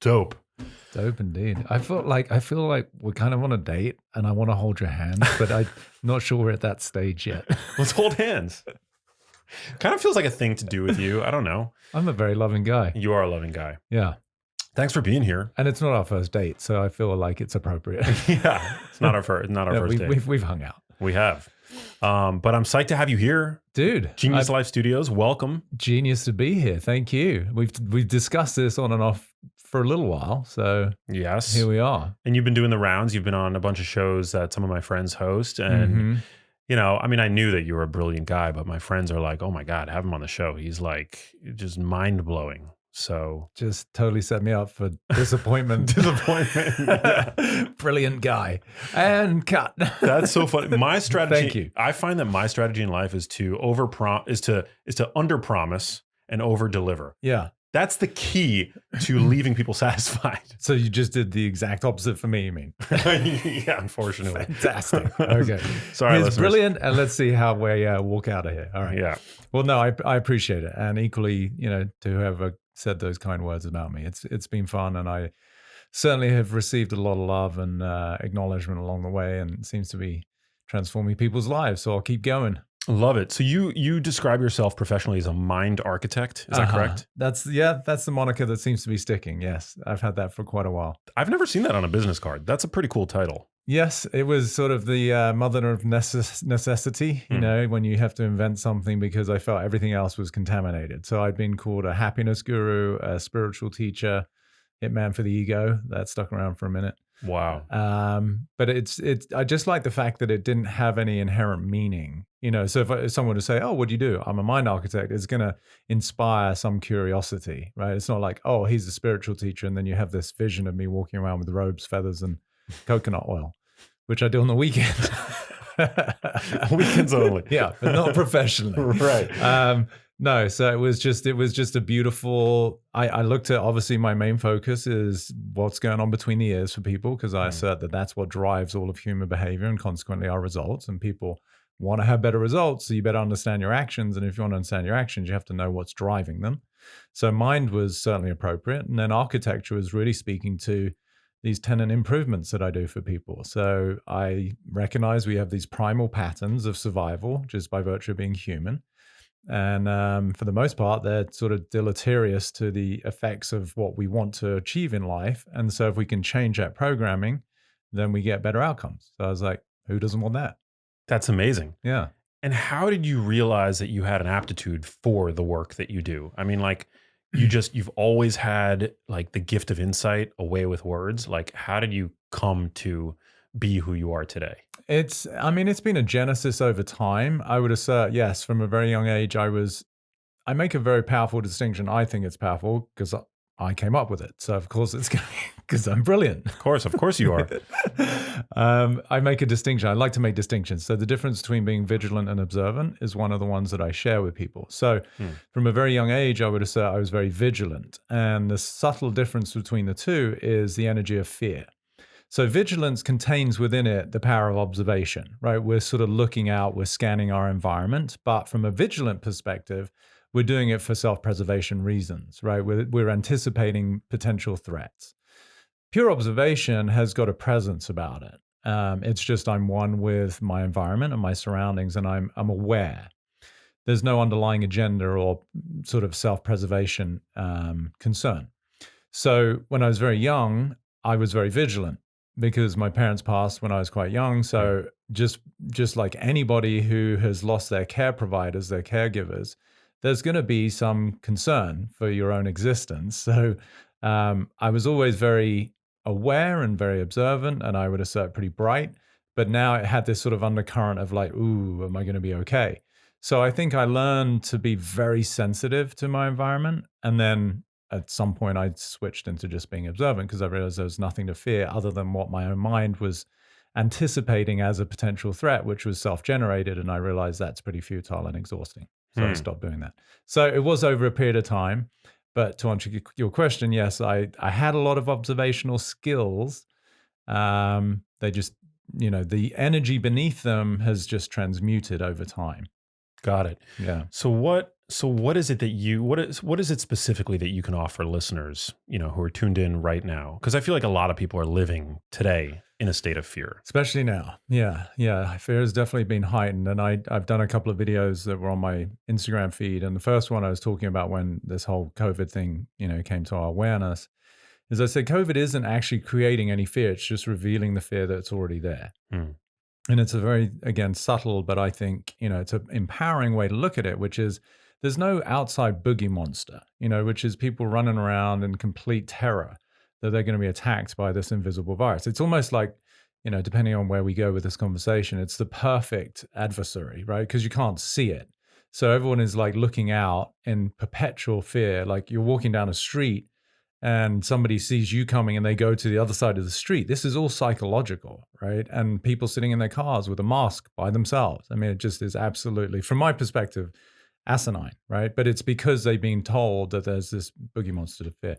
Dope. Dope indeed. I feel like we're kind of on a date and I want to hold your hand, but I'm not sure we're at that stage yet. Let's hold hands. Kind of feels like a thing to do with you. I don't know. I'm a very loving guy. You are a loving guy. Yeah. Thanks for being here. And it's not our first date, so I feel like it's appropriate. Yeah. It's not our first date. We've hung out. We have. But I'm psyched to have you here. Dude. Genius Life Studios. Welcome. Genius to be here. Thank you. We've discussed this on and off for a little while. So yes, here we are. And you've been doing the rounds. You've been on a bunch of shows that some of my friends host. And, you know, I mean, I knew that you were a brilliant guy, but my friends are like, oh my God, have him on the show. He's like just mind blowing. So just totally set me up for disappointment. Yeah. Brilliant guy. And cut. That's so funny. My strategy, Thank you. I find that my strategy in life is to under promise and over deliver. Yeah. That's the key to leaving people satisfied. So you just did the exact opposite for me, you mean? Yeah, unfortunately. Fantastic. Okay. Sorry, It's listeners. brilliant. And let's see how we walk out of here. All right. Yeah. Well, no, I appreciate it. And equally, you know, to whoever said those kind words about me, it's been fun. And I certainly have received a lot of love and acknowledgement along the way, and it seems to be transforming people's lives. So I'll keep going. Love it. So you describe yourself professionally as a mind architect. Is that correct? That's the moniker that seems to be sticking. Yes. I've had that for quite a while. I've never seen that on a business card. That's a pretty cool title. Yes, it was sort of the mother of necessity, you know, when you have to invent something, because I felt everything else was contaminated. So I'd been called a happiness guru, a spiritual teacher, hitman for the ego. That stuck around for a minute. Wow. But I just like the fact that it didn't have any inherent meaning, you know. So if someone were to say, oh, what do you do? I'm a mind architect, it's going to inspire some curiosity, right? It's not like, oh, he's a spiritual teacher, and then you have this vision of me walking around with robes, feathers, and coconut oil, which I do on the weekend. Weekends only. Yeah, but not professionally. Right. No, so it was just a beautiful, I looked at, obviously my main focus is what's going on between the ears for people, because I assert that that's what drives all of human behavior and consequently our results. And people want to have better results, so you better understand your actions. And if you want to understand your actions, you have to know what's driving them. So mind was certainly appropriate. And then architecture was really speaking to these tenant improvements that I do for people. So I recognize we have these primal patterns of survival just by virtue of being human. And for the most part, they're sort of deleterious to the effects of what we want to achieve in life. And so if we can change that programming, then we get better outcomes. So I was like, who doesn't want that? That's amazing. Yeah. And how did you realize that you had an aptitude for the work that you do? I mean, like you've always had like the gift of insight, a way with words. Like, how did you come to be who you are today? It's been a genesis over time. I would assert, yes, from a very young age, I make a very powerful distinction. I think it's powerful because I came up with it. So of course it's because I'm brilliant. Of course you are. I make a distinction. I like to make distinctions. So the difference between being vigilant and observant is one of the ones that I share with people. So from a very young age, I would assert I was very vigilant. And the subtle difference between the two is the energy of fear. So vigilance contains within it the power of observation, right? We're sort of looking out, we're scanning our environment, but from a vigilant perspective, we're doing it for self-preservation reasons, right? We're anticipating potential threats. Pure observation has got a presence about it. It's just I'm one with my environment and my surroundings, and I'm aware. There's no underlying agenda or sort of self-preservation concern. So when I was very young, I was very vigilant, because my parents passed when I was quite young. So just like anybody who has lost their care providers, their caregivers, there's going to be some concern for your own existence. So I was always very aware and very observant, and I would assert pretty bright. But now it had this sort of undercurrent of like, ooh, am I going to be okay? So I think I learned to be very sensitive to my environment. And then at some point I switched into just being observant, because I realized there was nothing to fear other than what my own mind was anticipating as a potential threat, which was self-generated. And I realized that's pretty futile and exhausting. So I stopped doing that. So it was over a period of time. But to answer your question, yes, I had a lot of observational skills. They just, the energy beneath them has just transmuted over time. Got it. Yeah. So what So what is it that what is it specifically that you can offer listeners, who are tuned in right now? Because I feel like a lot of people are living today in a state of fear. Especially now. Yeah. Yeah. Fear has definitely been heightened. And I've done a couple of videos that were on my Instagram feed. And the first one I was talking about when this whole COVID thing, came to our awareness is I said, COVID isn't actually creating any fear. It's just revealing the fear that's already there. Hmm. And it's a very, again, subtle, but I think, it's an empowering way to look at it, which is there's no outside boogie monster, which is people running around in complete terror that they're going to be attacked by this invisible virus. It's almost like, depending on where we go with this conversation, it's the perfect adversary, right? Because you can't see it. So everyone is like looking out in perpetual fear, like you're walking down a street and somebody sees you coming and they go to the other side of the street. This is all psychological, right? And people sitting in their cars with a mask by themselves. I mean, it just is absolutely, from my perspective, asinine, right? But it's because they've been told that there's this boogie monster to fear.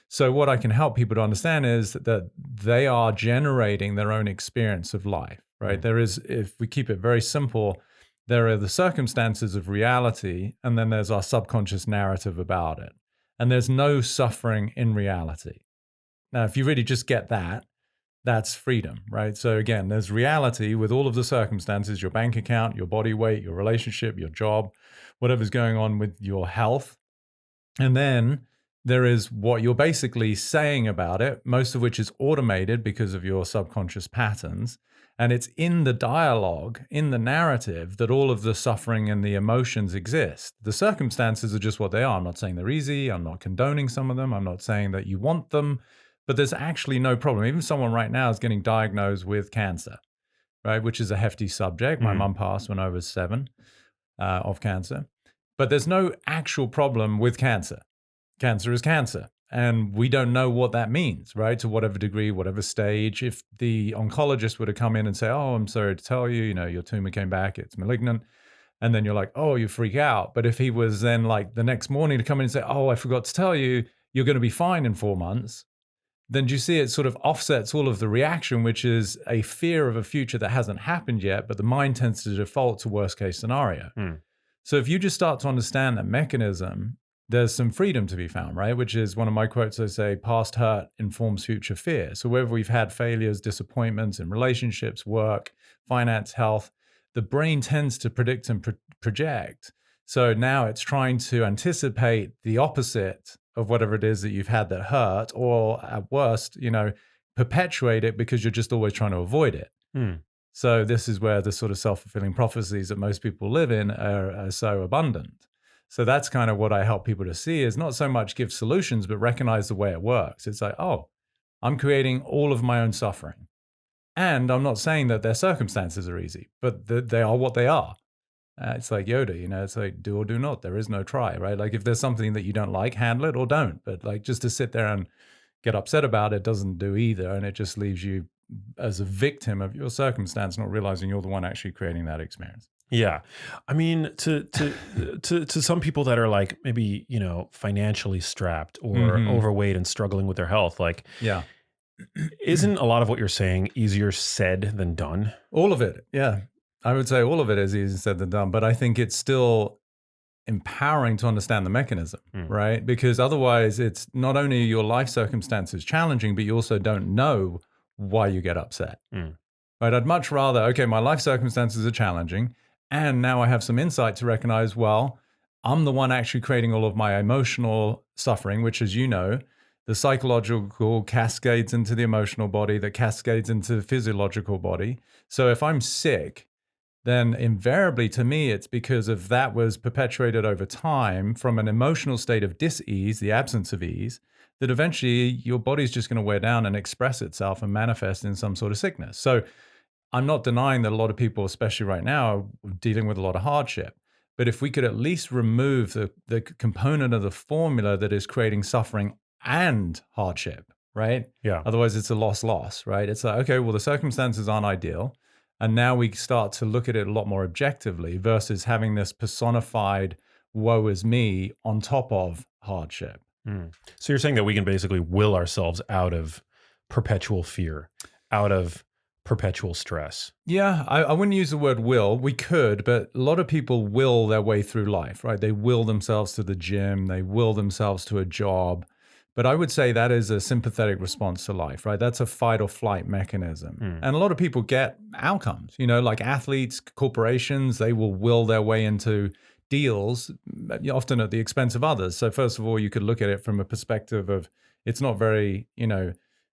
So what I can help people to understand is that they are generating their own experience of life, right? There is, if we keep it very simple, there are the circumstances of reality, and then there's our subconscious narrative about it. And there's no suffering in reality. Now, if you really just get that, that's freedom, right? So again, there's reality with all of the circumstances, your bank account, your body weight, your relationship, your job, whatever's going on with your health. And then there is what you're basically saying about it, most of which is automated because of your subconscious patterns. And it's in the dialogue, in the narrative, that all of the suffering and the emotions exist. The circumstances are just what they are. I'm not saying they're easy. I'm not condoning some of them. I'm not saying that you want them, but there's actually no problem. Even someone right now is getting diagnosed with cancer, right? Which is a hefty subject. My mum passed when I was 7 of cancer, but there's no actual problem with cancer. Cancer is cancer. And we don't know what that means, right? To whatever degree, whatever stage. If the oncologist were to come in and say, oh, I'm sorry to tell you, your tumor came back, it's malignant. And then you're like, oh, you freak out. But if he was then like the next morning to come in and say, oh, I forgot to tell you, you're going to be fine in 4 months. Then do you see it sort of offsets all of the reaction, which is a fear of a future that hasn't happened yet, but the mind tends to default to worst case scenario. So if you just start to understand that mechanism, there's some freedom to be found, right? Which is one of my quotes. I say, past hurt informs future fear. So whether we've had failures, disappointments in relationships, work, finance, health, the brain tends to predict and project. So now it's trying to anticipate the opposite of whatever it is that you've had that hurt, or at worst, perpetuate it because you're just always trying to avoid it. So this is where the sort of self-fulfilling prophecies that most people live in are so abundant. So that's kind of what I help people to see, is not so much give solutions, but recognize the way it works. It's like, oh, I'm creating all of my own suffering. And I'm not saying that their circumstances are easy, but they are what they are. It's like Yoda, it's like do or do not. There is no try, right? Like if there's something that you don't like, handle it or don't. But like just to sit there and get upset about it doesn't do either. And it just leaves you as a victim of your circumstance, not realizing you're the one actually creating that experience. Yeah. I mean, to some people that are like maybe, financially strapped or overweight and struggling with their health, like, yeah, isn't a lot of what you're saying easier said than done? All of it. Yeah. I would say all of it is easier said than done, but I think it's still empowering to understand the mechanism, right? Because otherwise it's not only your life circumstances challenging, but you also don't know why you get upset, right? I'd much rather, okay, my life circumstances are challenging, and now I have some insight to recognize, well, I'm the one actually creating all of my emotional suffering, which, as you know, the psychological cascades into the emotional body, that cascades into the physiological body. So if I'm sick, then invariably to me, it's because of that was perpetuated over time from an emotional state of dis-ease, the absence of ease, that eventually your body's just going to wear down and express itself and manifest in some sort of sickness. So I'm not denying that a lot of people, especially right now, are dealing with a lot of hardship. But if we could at least remove the component of the formula that is creating suffering and hardship, right? Yeah. Otherwise, it's a loss, right? It's like, okay, well, the circumstances aren't ideal. And now we start to look at it a lot more objectively versus having this personified woe is me on top of hardship. So you're saying that we can basically will ourselves out of perpetual fear, out of perpetual stress. Yeah, I wouldn't use the word will. We could, but a lot of people will their way through life, right? They will themselves to the gym, they will themselves to a job. But I would say that is a sympathetic response to life, right? That's a fight or flight mechanism. Hmm. And a lot of people get outcomes, like athletes, corporations, they will their way into deals, often at the expense of others. So, first of all, you could look at it from a perspective of it's not very,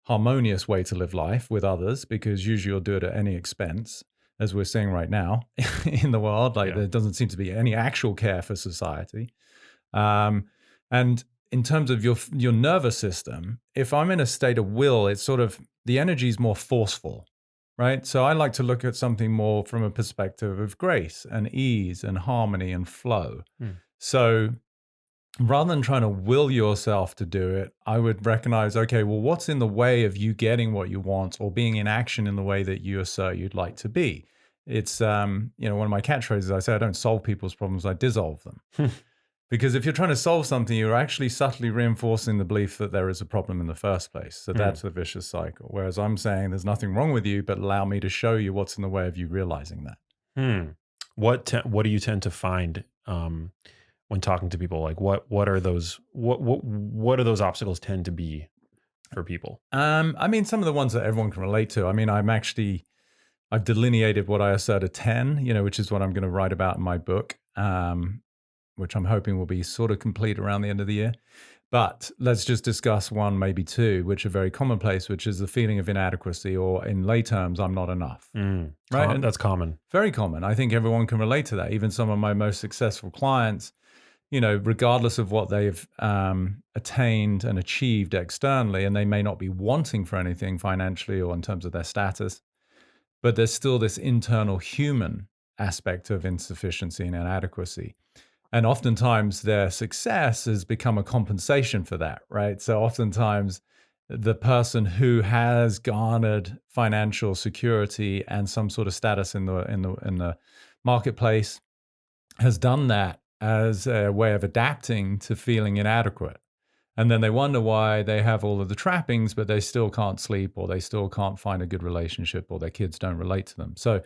harmonious way to live life with others, because usually you'll do it at any expense, as we're seeing right now in the world. Like, there doesn't seem to be any actual care for society. And in terms of your nervous system, if I'm in a state of will, it's sort of the energy is more forceful, right? So I like to look at something more from a perspective of grace and ease and harmony and flow. So rather than trying to will yourself to do it, I would recognize, okay, well, what's in the way of you getting what you want or being in action in the way that you assert you'd like to be? It's, one of my catchphrases, I say, I don't solve people's problems, I dissolve them. Because if you're trying to solve something, you're actually subtly reinforcing the belief that there is a problem in the first place. So that's the vicious cycle. Whereas I'm saying there's nothing wrong with you, but allow me to show you what's in the way of you realizing that. What do you tend to find when talking to people? Like what are those what do those obstacles tend to be for people? I mean, some of the ones that everyone can relate to. I mean, I've delineated what I assert a 10, which is what I'm going to write about in my book, which I'm hoping will be sort of complete around the end of the year. But let's just discuss one, maybe two, which are very commonplace, which is the feeling of inadequacy, or in lay terms, I'm not enough. Right? And that's common. Very common. I think everyone can relate to that. Even some of my most successful clients, regardless of what they've attained and achieved externally, and they may not be wanting for anything financially or in terms of their status, but there's still this internal human aspect of insufficiency and inadequacy. And oftentimes their success has become a compensation for that, right? So oftentimes the person who has garnered financial security and some sort of status in the marketplace has done that as a way of adapting to feeling inadequate. And then they wonder why they have all of the trappings, but they still can't sleep, or they still can't find a good relationship, or their kids don't relate to them. So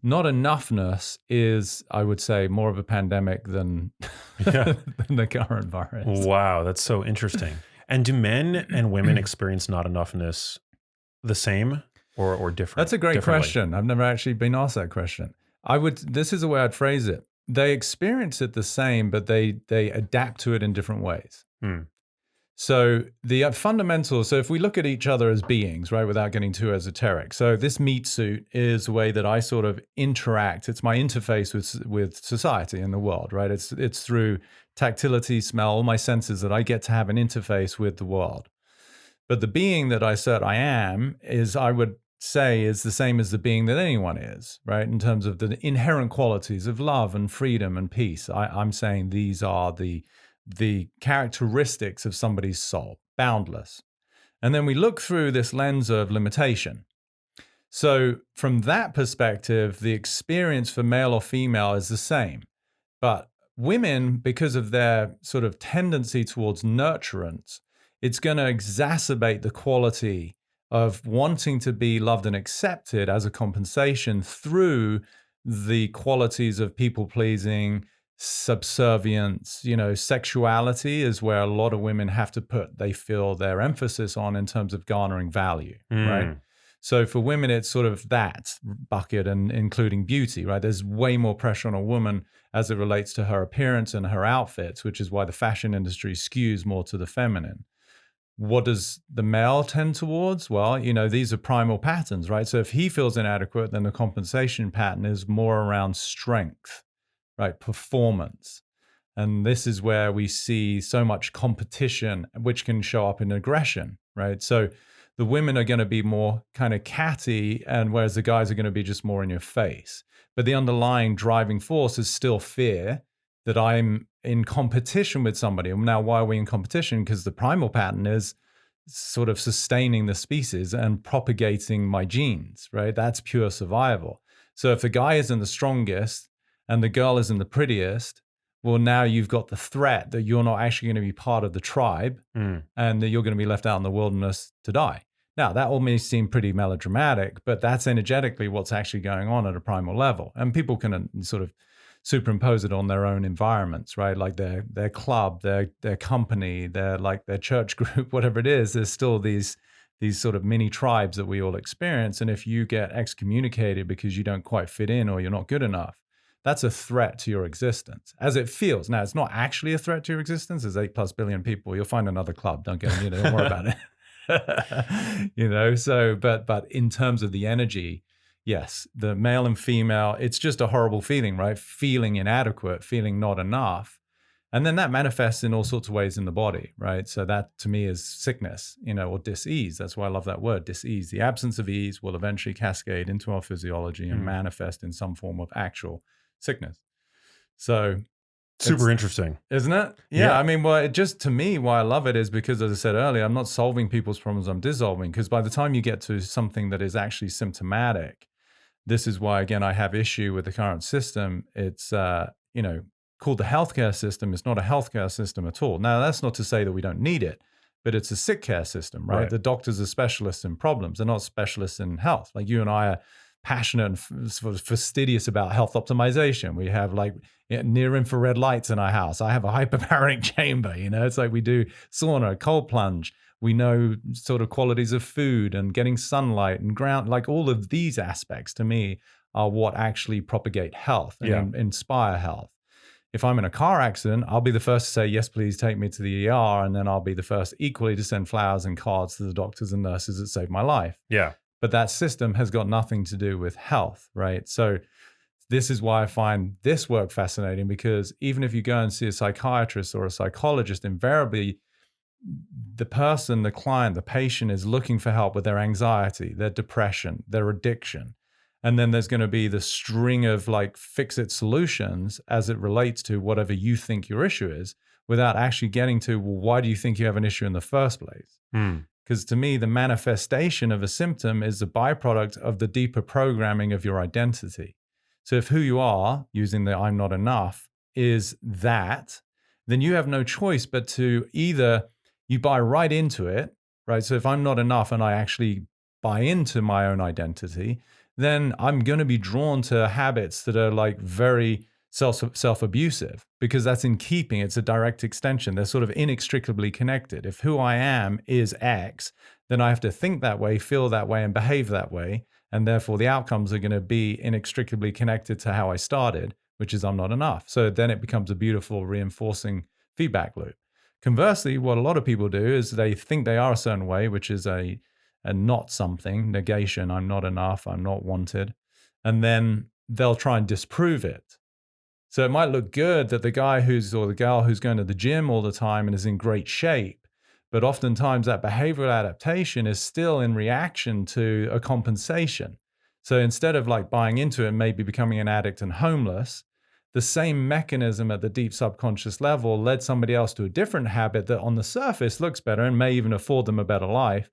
not enoughness is, I would say, more of a pandemic than, than the current virus. Wow, that's so interesting. And do men and women experience not enoughness the same or different? That's a great question. I've never actually been asked that question. This is the way I'd phrase it. They experience it the same, but they adapt to it in different ways. So the fundamentals, so if we look at each other as beings, right, without getting too esoteric. So this meat suit is the way that I sort of interact. It's my interface with society and the world, right? It's through tactility, smell, all my senses that I get to have an interface with the world. But the being that I assert I am is, I would say, is the same as the being that anyone is, right? In terms of the inherent qualities of love and freedom and peace. I'm saying these are the characteristics of somebody's soul, boundless. And then we look through this lens of limitation. So from that perspective, the experience for male or female is the same. But women, because of their sort of tendency towards nurturance, it's going to exacerbate the quality of wanting to be loved and accepted as a compensation through the qualities of people-pleasing, subservience. Sexuality is where a lot of women have to they feel their emphasis on in terms of garnering value, right? So for women, it's sort of that bucket, and including beauty, right? There's way more pressure on a woman as it relates to her appearance and her outfits, which is why the fashion industry skews more to the feminine. What does the male tend towards? Well, these are primal patterns, right? So if he feels inadequate, then the compensation pattern is more around strength, right? Performance. And this is where we see so much competition, which can show up in aggression, right? So the women are going to be more kind of catty, and whereas the guys are going to be just more in your face. But the underlying driving force is still fear that I'm in competition with somebody. And now, why are we in competition? Because the primal pattern is sort of sustaining the species and propagating my genes, right? That's pure survival. So if the guy isn't the strongest and the girl isn't the prettiest, well, now you've got the threat that you're not actually going to be part of the tribe and that you're going to be left out in the wilderness to die. Now, that all may seem pretty melodramatic, but that's energetically what's actually going on at a primal level. And people can sort of superimpose it on their own environments, right? Like their club, their company, their church group, whatever it is. There's still these sort of mini tribes that we all experience. And if you get excommunicated because you don't quite fit in or you're not good enough, that's a threat to your existence, as it feels. Now, it's not actually a threat to your existence. There's 8+ billion people. You'll find another club. Don't worry about it. So, but in terms of the energy, yes, the male and female, it's just a horrible feeling, right? Feeling inadequate, feeling not enough. And then that manifests in all sorts of ways in the body, right? So that to me is sickness, or dis-ease. That's why I love that word, dis-ease. The absence of ease will eventually cascade into our physiology and manifest in some form of actual sickness. So super interesting, isn't it? Yeah. I mean, well, to me, why I love it is because, as I said earlier, I'm not solving people's problems, I'm dissolving. Because by the time you get to something that is actually symptomatic, this is why, again, I have issue with the current system. It's, called the healthcare system. It's not a healthcare system at all. Now, that's not to say that we don't need it, but it's a sick care system, right? The doctors are specialists in problems. They're not specialists in health. Like you and I are passionate and sort of fastidious about health optimization. We have like near infrared lights in our house. I have a hyperbaric chamber, it's like we do sauna, cold plunge. We know sort of qualities of food and getting sunlight and ground, like all of these aspects to me are what actually propagate health and inspire health. If I'm in a car accident, I'll be the first to say, yes, please take me to the ER. And then I'll be the first equally to send flowers and cards to the doctors and nurses that saved my life. Yeah. But that system has got nothing to do with health, right? So this is why I find this work fascinating, because even if you go and see a psychiatrist or a psychologist, invariably the person, the client, the patient is looking for help with their anxiety, their depression, their addiction. And then there's going to be the string of like fix-it solutions as it relates to whatever you think your issue is, without actually getting to, well, why do you think you have an issue in the first place? Because to me, the manifestation of a symptom is a byproduct of the deeper programming of your identity. So if who you are, using the I'm not enough, is that, then you have no choice but to either you buy right into it, right? So if I'm not enough and I actually buy into my own identity, then I'm going to be drawn to habits that are like very self-abusive, because that's in keeping. It's a direct extension. They're sort of inextricably connected. If who I am is X, then I have to think that way, feel that way, and behave that way. And therefore the outcomes are going to be inextricably connected to how I started, which is I'm not enough. So then it becomes a beautiful reinforcing feedback loop. Conversely, what a lot of people do is they think they are a certain way, which is a not something, negation, I'm not enough, I'm not wanted. And then they'll try and disprove it. So it might look good that the guy or the girl who's going to the gym all the time and is in great shape, but oftentimes that behavioral adaptation is still in reaction to a compensation. So instead of like buying into it and maybe becoming an addict and homeless, the same mechanism at the deep subconscious level led somebody else to a different habit that on the surface looks better and may even afford them a better life.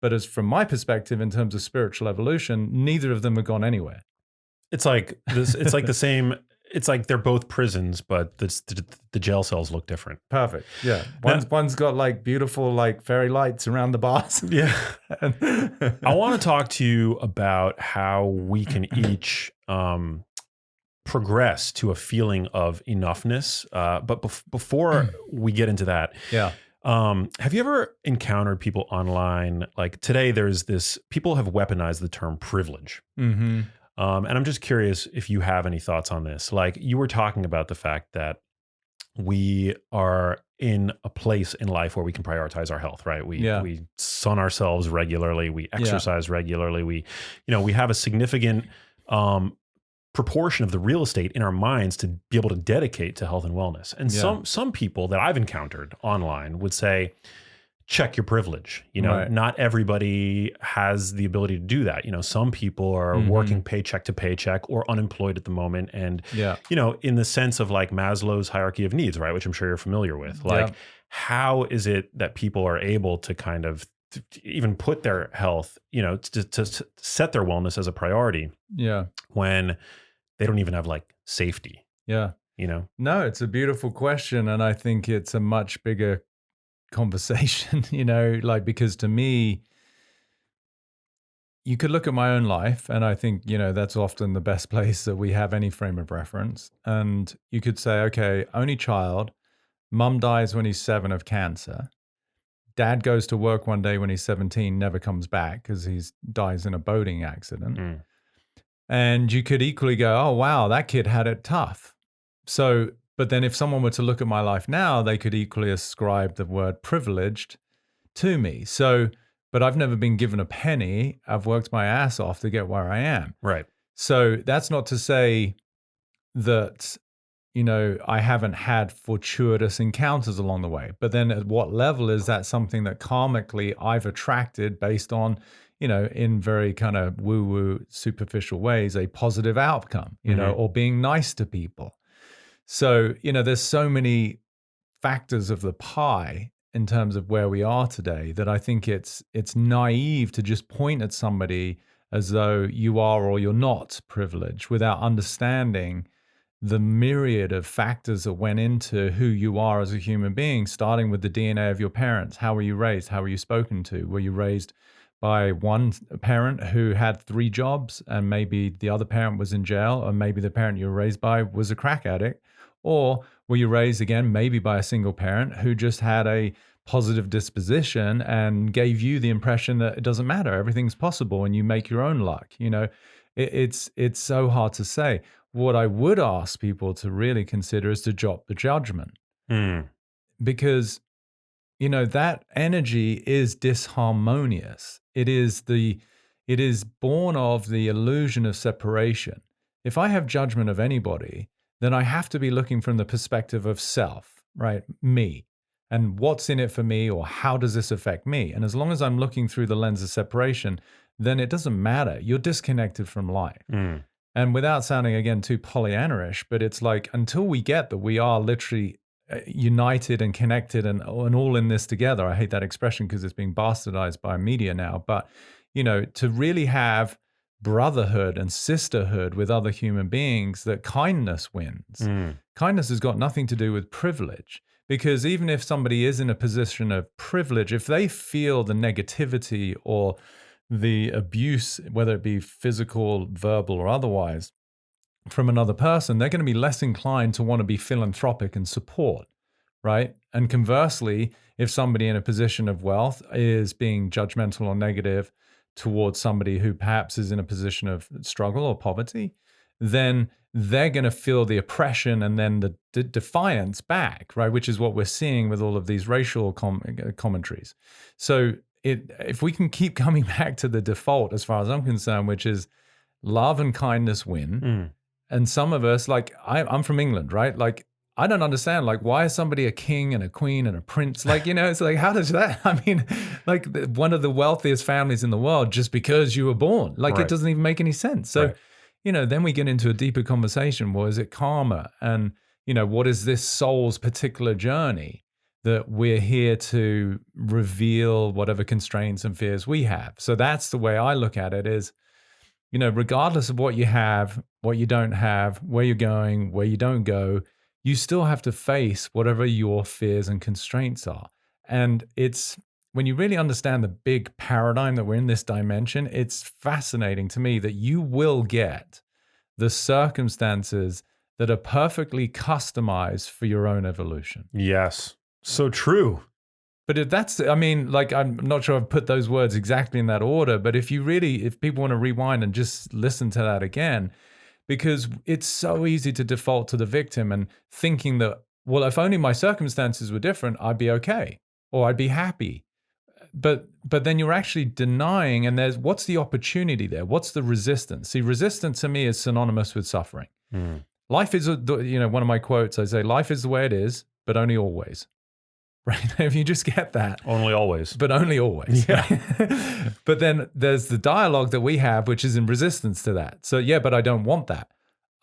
But as from my perspective, in terms of spiritual evolution, neither of them have gone anywhere. It's like this. It's like the same. It's like they're both prisons, but the jail cells look different. Perfect. Yeah. One's got like beautiful like fairy lights around the bars. Yeah. I want to talk to you about how we can each progress to a feeling of enoughness. But before we get into that, have you ever encountered people online? Like today, people have weaponized the term privilege. Mm-hmm. And I'm just curious if you have any thoughts on this. Like you were talking about the fact that we are in a place in life where we can prioritize our health, right? We sun ourselves regularly, we exercise regularly, we have a significant proportion of the real estate in our minds to be able to dedicate to health and wellness. And some people that I've encountered online would say, check your privilege. Not everybody has the ability to do that. Some people are working paycheck to paycheck or unemployed at the moment. And, in the sense of like Maslow's hierarchy of needs, right? Which I'm sure you're familiar with. Like, how is it that people are able to kind of even put their health, to set their wellness as a priority when they don't even have like safety? No, it's a beautiful question. And I think it's a much bigger conversation, because to me, you could look at my own life, and I think, that's often the best place that we have any frame of reference. And you could say, okay, only child, mum dies when he's 7 of cancer. Dad goes to work one day when he's 17, never comes back because he dies in a boating accident. Mm. And you could equally go, oh, wow, that kid had it tough. So, but then if someone were to look at my life now, they could equally ascribe the word privileged to me. So, but I've never been given a penny. I've worked my ass off to get where I am. Right. So that's not to say that, I haven't had fortuitous encounters along the way. But then at what level is that something that karmically I've attracted based on, in very kind of woo-woo superficial ways, a positive outcome, or being nice to people. So, there's so many factors of the pie in terms of where we are today that I think it's naive to just point at somebody as though you are or you're not privileged without understanding the myriad of factors that went into who you are as a human being, starting with the DNA of your parents. How were you raised? How were you spoken to? Were you raised by one parent who had 3 jobs and maybe the other parent was in jail, or maybe the parent you were raised by was a crack addict? Or were you raised again maybe by a single parent who just had a positive disposition and gave you the impression that it doesn't matter, everything's possible and you make your own luck? It's so hard to say. What I would ask people to really consider is to drop the judgment, because that energy is disharmonious. It is born of the illusion of separation. If I have judgment of anybody, then I have to be looking from the perspective of self, right? Me. And what's in it for me, or how does this affect me? And as long as I'm looking through the lens of separation, then it doesn't matter. You're disconnected from life. And without sounding, again, too Pollyanna-ish, but it's like until we get that we are literally united and connected and all in this together. I hate that expression because it's being bastardized by media now. But, to really have brotherhood and sisterhood with other human beings, that kindness wins. Kindness has got nothing to do with privilege, because even if somebody is in a position of privilege, if they feel the negativity or the abuse, whether it be physical, verbal, or otherwise, from another person, they're going to be less inclined to want to be philanthropic and support, right? And conversely, if somebody in a position of wealth is being judgmental or negative towards somebody who perhaps is in a position of struggle or poverty, then they're going to feel the oppression and then the defiance back, right? Which is what we're seeing with all of these racial commentaries. So if we can keep coming back to the default, as far as I'm concerned, which is love and kindness win. And some of us, like I'm from England, right? Like I don't understand, like why is somebody a king and a queen and a prince? Like, it's like, how does that, I mean, like one of the wealthiest families in the world just because you were born, like It doesn't even make any sense. So, then we get into a deeper conversation. Well, is it karma? And, what is this soul's particular journey that we're here to reveal whatever constraints and fears we have? So that's the way I look at it is, regardless of what you have, what you don't have, where you're going, where you don't go, you still have to face whatever your fears and constraints are. And it's when you really understand the big paradigm that we're in this dimension, it's fascinating to me that you will get the circumstances that are perfectly customized for your own evolution. Yes. So true. But if that's, I mean, like, I'm not sure I've put those words exactly in that order, but if people want to rewind and just listen to that again, because it's so easy to default to the victim and thinking that, well, if only my circumstances were different, I'd be okay, or I'd be happy. But then you're actually denying, and what's the opportunity there? What's the resistance? See, resistance to me is synonymous with suffering. Life is, one of my quotes, I say, life is the way it is, but only always. Right? If you just get that. Only always. But only always. Yeah. Right? But then there's the dialogue that we have, which is in resistance to that. So, yeah, but I don't want that.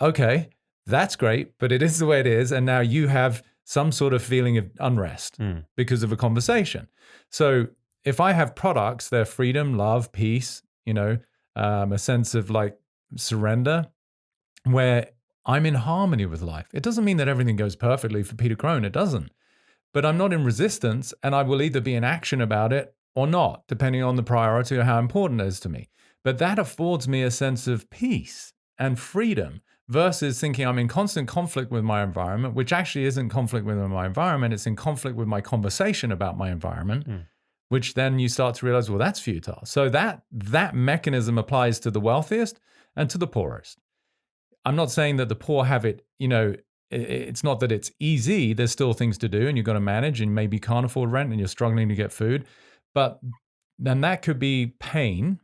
Okay, that's great, but it is the way it is. And now you have some sort of feeling of unrest because of a conversation. So if I have products, they're freedom, love, peace, a sense of like surrender, where I'm in harmony with life. It doesn't mean that everything goes perfectly for Peter Crone. It doesn't. But I'm not in resistance, and I will either be in action about it or not, depending on the priority or how important it is to me. But that affords me a sense of peace and freedom versus thinking I'm in constant conflict with my environment, which actually isn't conflict with my environment. It's in conflict with my conversation about my environment, which then you start to realize, well, that's futile. So that mechanism applies to the wealthiest and to the poorest. I'm not saying that the poor have it, it's not that it's easy. There's still things to do and you've got to manage, and maybe you can't afford rent and you're struggling to get food. But then that could be pain.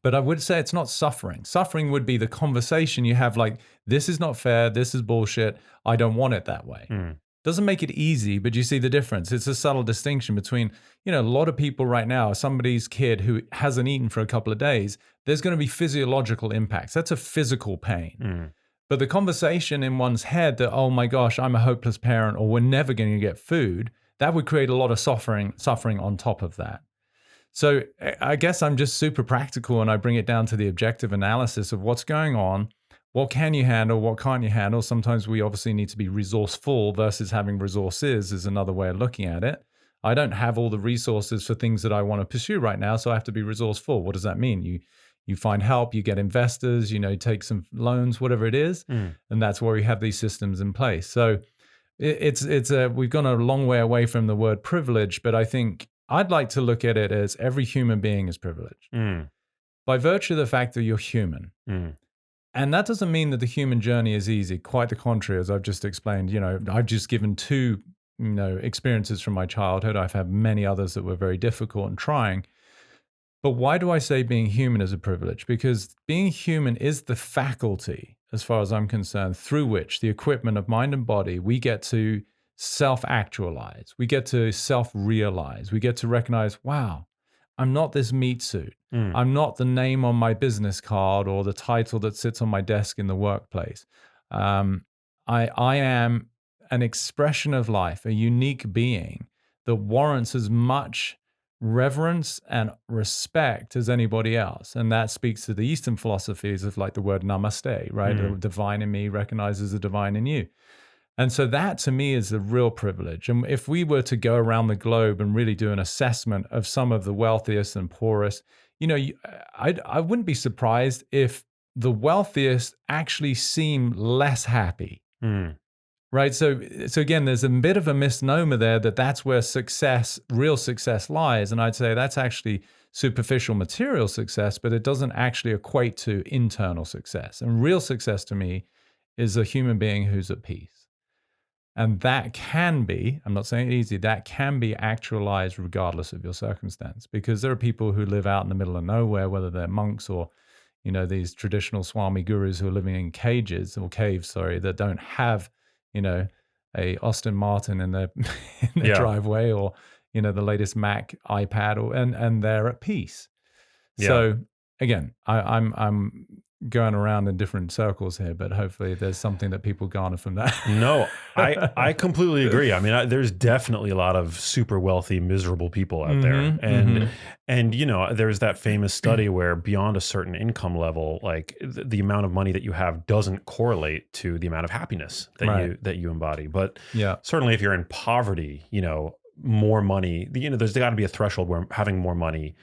But I would say it's not suffering. Suffering would be the conversation you have like, this is not fair. This is bullshit. I don't want it that way. Doesn't make it easy, but you see the difference. It's a subtle distinction between, a lot of people right now, somebody's kid who hasn't eaten for a couple of days, there's going to be physiological impacts. That's a physical pain. But the conversation in one's head that, oh my gosh, I'm a hopeless parent, or we're never going to get food, that would create a lot of suffering on top of that. So I guess I'm just super practical, and I bring it down to the objective analysis of what's going on. What can you handle? What can't you handle? Sometimes we obviously need to be resourceful versus having resources is another way of looking at it. I don't have all the resources for things that I want to pursue right now, so I have to be resourceful. What does that mean? You find help, you get investors, take some loans, whatever it is, and that's where we have these systems in place. So we've gone a long way away from the word privilege, but I think I'd like to look at it as every human being is privileged by virtue of the fact that you're human. And that doesn't mean that the human journey is easy. Quite the contrary, as I've just explained. I've just given two, experiences from my childhood. I've had many others that were very difficult and trying. But why do I say being human is a privilege? Because being human is the faculty, as far as I'm concerned, through which the equipment of mind and body, we get to self-actualize. We get to self-realize. We get to recognize, wow, I'm not this meat suit. I'm not the name on my business card or the title that sits on my desk in the workplace. I am an expression of life, a unique being that warrants as much reverence and respect as anybody else. And that speaks to the Eastern philosophies of like the word namaste, right? The divine in me recognizes the divine in you. And so that to me is a real privilege. And if we were to go around the globe and really do an assessment of some of the wealthiest and poorest, I wouldn't be surprised if the wealthiest actually seem less happy, right? So again, there's a bit of a misnomer there that's where real success lies. And I'd say that's actually superficial material success, but it doesn't actually equate to internal success. And real success to me is a human being who's at peace. And that can be, I'm not saying easy, that can be actualized regardless of your circumstance, because there are people who live out in the middle of nowhere, whether they're monks or, these traditional Swami gurus who are living in caves, that don't have, a Aston Martin in their, driveway, or, the latest Mac, iPad, and they're at peace. Yeah. So again, I'm going around in different circles here, but hopefully there's something that people garner from that. No, I completely agree. I mean, there's definitely a lot of super wealthy, miserable people out there. And there's that famous study where beyond a certain income level, like the amount of money that you have doesn't correlate to the amount of happiness that you embody. But certainly if you're in poverty, more money, there's got to be a threshold where having more money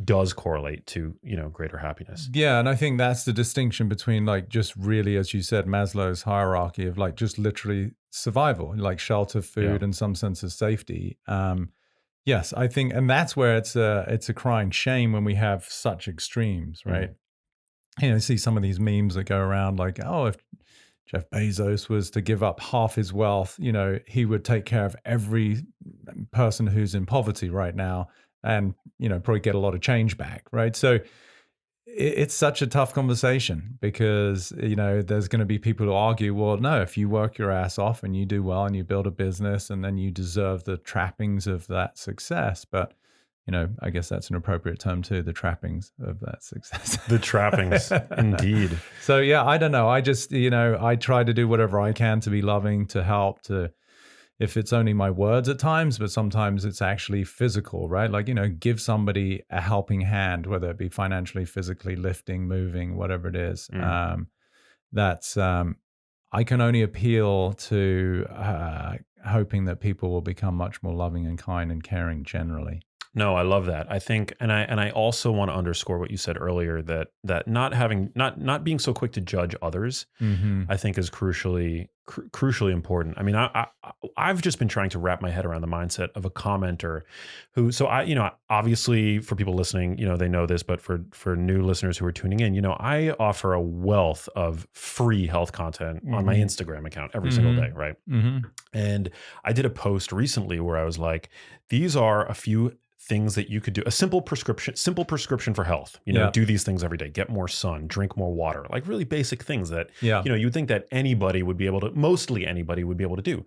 does correlate to, greater happiness. Yeah. And I think that's the distinction between like just really, as you said, Maslow's hierarchy of like just literally survival, like shelter, food, and some sense of safety. Yes, I think, and that's where it's a crying shame when we have such extremes, right? You see some of these memes that go around like, oh, if Jeff Bezos was to give up half his wealth, he would take care of every person who's in poverty right now, and probably get a lot of change back, right? So it's such a tough conversation because there's going to be people who argue, well, no, if you work your ass off and you do well and you build a business, and then you deserve the trappings of that success. But I guess that's an appropriate term too, the trappings of that success. The trappings, indeed. So yeah, I don't know. I just I try to do whatever I can to be loving, to help, to. If it's only my words at times, but sometimes it's actually physical, right? Like, give somebody a helping hand, whether it be financially, physically, lifting, moving, whatever it is. I can only appeal to hoping that people will become much more loving and kind and caring generally. No, I love that. I think, and I also want to underscore what you said earlier, that not being so quick to judge others, Mm-hmm. I think is crucially important. I mean, I've just been trying to wrap my head around the mindset of a commenter who, so I, obviously for people listening, they know this, but for new listeners who are tuning in, I offer a wealth of free health content on my Mm-hmm. Instagram account every single day, Mm-hmm. right? Mm-hmm. And I did a post recently where I was like, these are a few things that you could do, a simple prescription for health. Yeah. Do these things every day, get more sun, drink more water, like really basic things that, Yeah. you'd think that mostly anybody would be able to do.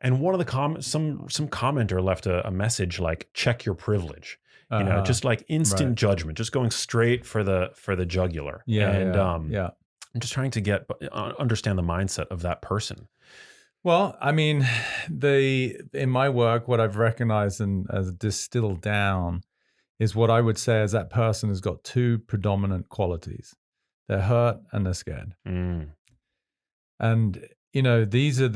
And one of the some commenter left a message like, check your privilege, Uh-huh. just like instant Right. judgment, just going straight for the jugular. Yeah. And Yeah. Yeah. I'm just trying to understand the mindset of that person. Well, I mean, in my work, what I've recognized and as distilled down is what I would say is that person has got two predominant qualities. They're hurt and they're scared. Mm, And, these are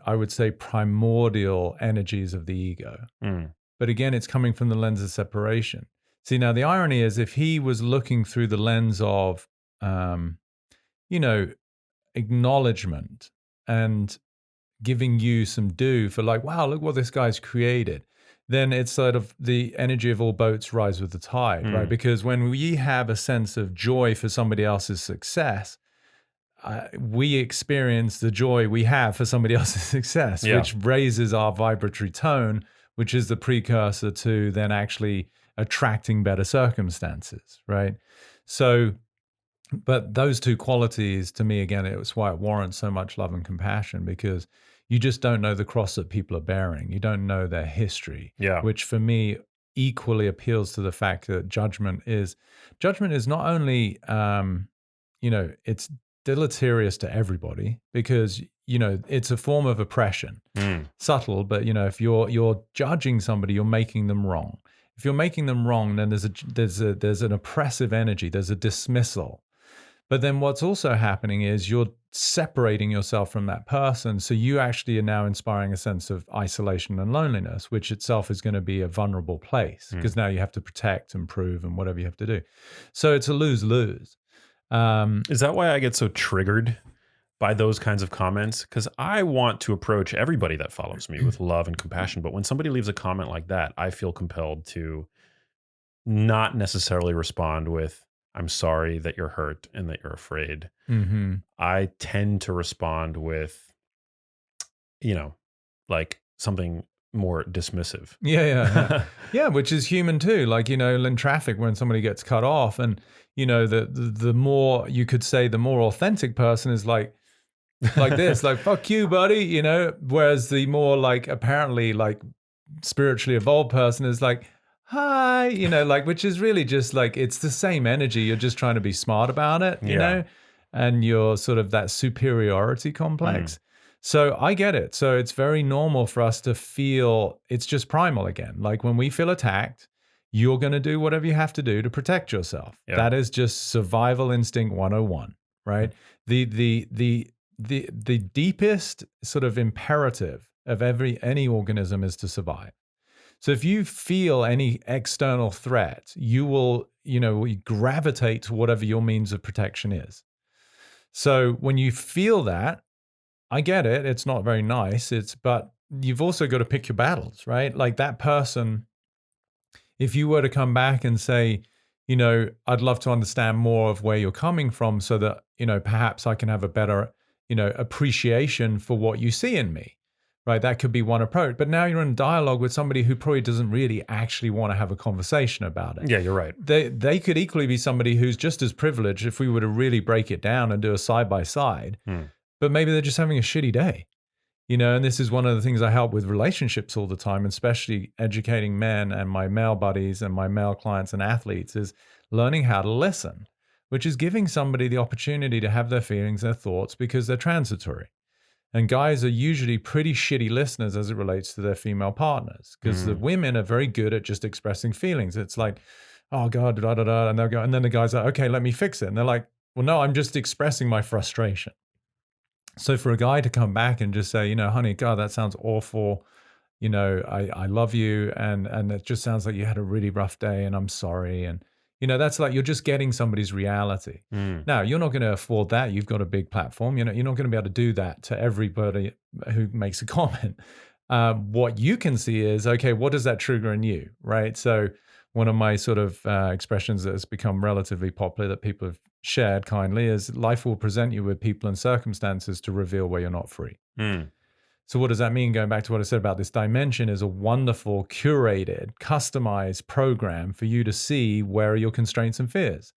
I would say, primordial energies of the ego. mm, But again, it's coming from the lens of separation. See, now the irony is if he was looking through the lens of, um, you know, acknowledgement and giving you some due for like, wow, look what this guy's created, then it's sort of the energy of all boats rise with the tide, right? mm, Because when we have a sense of joy for somebody else's success, we experience the joy we have for somebody else's success, yeah. which raises our vibratory tone, which is the precursor to then actually attracting better circumstances, right? So, but those two qualities to me, again, it's why it warrants so much love and compassion because you just don't know the cross that people are bearing. You don't know their history, Yeah. which for me equally appeals to the fact that judgment is not only, it's deleterious to everybody because, it's a form of oppression, Mm, subtle, but if you're judging somebody, you're making them wrong. If you're making them wrong, then there's an oppressive energy, there's a dismissal. But then what's also happening is you're separating yourself from that person. So you actually are now inspiring a sense of isolation and loneliness, which itself is going to be a vulnerable place mm. because now you have to protect and prove and whatever you have to do. So it's a lose-lose. Is that why I get so triggered by those kinds of comments? Because I want to approach everybody that follows me with love and compassion. But when somebody leaves a comment like that, I feel compelled to not necessarily respond with, I'm sorry that you're hurt and that you're afraid. Mm-hmm. I tend to respond with, you know, like something more dismissive. Yeah, yeah, which is human too. Like, in traffic when somebody gets cut off and, the more you could say, the more authentic person is like this, like, fuck you, buddy, whereas the more like apparently like spiritually evolved person is like, hi, like, which is really just like, it's the same energy. You're just trying to be smart about it, Yeah. and you're sort of that superiority complex. Mm. So I get it. So it's very normal for us to feel it's just primal again. Like when we feel attacked, you're going to do whatever you have to do to protect yourself. Yeah. That is just survival instinct 101, right? The deepest sort of imperative of any organism is to survive. So if you feel any external threat, you will, gravitate to whatever your means of protection is. So when you feel that, I get it. It's not very nice. But you've also got to pick your battles, right? Like that person, if you were to come back and say, I'd love to understand more of where you're coming from so that, perhaps I can have a better, appreciation for what you see in me, right? That could be one approach. But now you're in dialogue with somebody who probably doesn't really actually want to have a conversation about it. Yeah, you're right. They could equally be somebody who's just as privileged if we were to really break it down and do a side by side. But maybe they're just having a shitty day, and this is one of the things I help with relationships all the time, especially educating men and my male buddies and my male clients and athletes is learning how to listen, which is giving somebody the opportunity to have their feelings, their thoughts, because they're transitory. And guys are usually pretty shitty listeners as it relates to their female partners because the women are very good at just expressing feelings. It's like, oh God, da, da, da, and they'll go, and then the guy's like, okay, let me fix it. And they're like, well, no, I'm just expressing my frustration. So for a guy to come back and just say, honey, God, that sounds awful. I love you, and it just sounds like you had a really rough day, and I'm sorry. And that's like you're just getting somebody's reality. Mm. Now, you're not going to afford that. You've got a big platform. You're not going to be able to do that to everybody who makes a comment. What you can see is, okay, what does that trigger in you, right? So one of my sort of expressions that has become relatively popular that people have shared kindly is life will present you with people and circumstances to reveal where you're not free. Mm. So what does that mean? Going back to what I said about this dimension is a wonderful, curated, customized program for you to see where are your constraints and fears.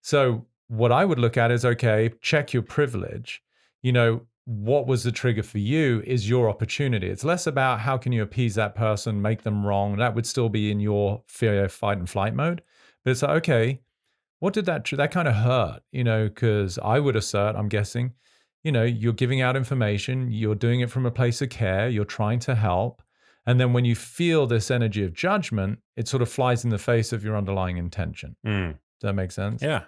So what I would look at is, okay, check your privilege. What was the trigger for you is your opportunity. It's less about how can you appease that person, make them wrong. That would still be in your fear, fight, and flight mode. But it's like, okay, what did that kind of hurt? Because I would assert, I'm guessing, you're giving out information, you're doing it from a place of care, you're trying to help. And then when you feel this energy of judgment, it sort of flies in the face of your underlying intention. Mm. Does that make sense? Yeah.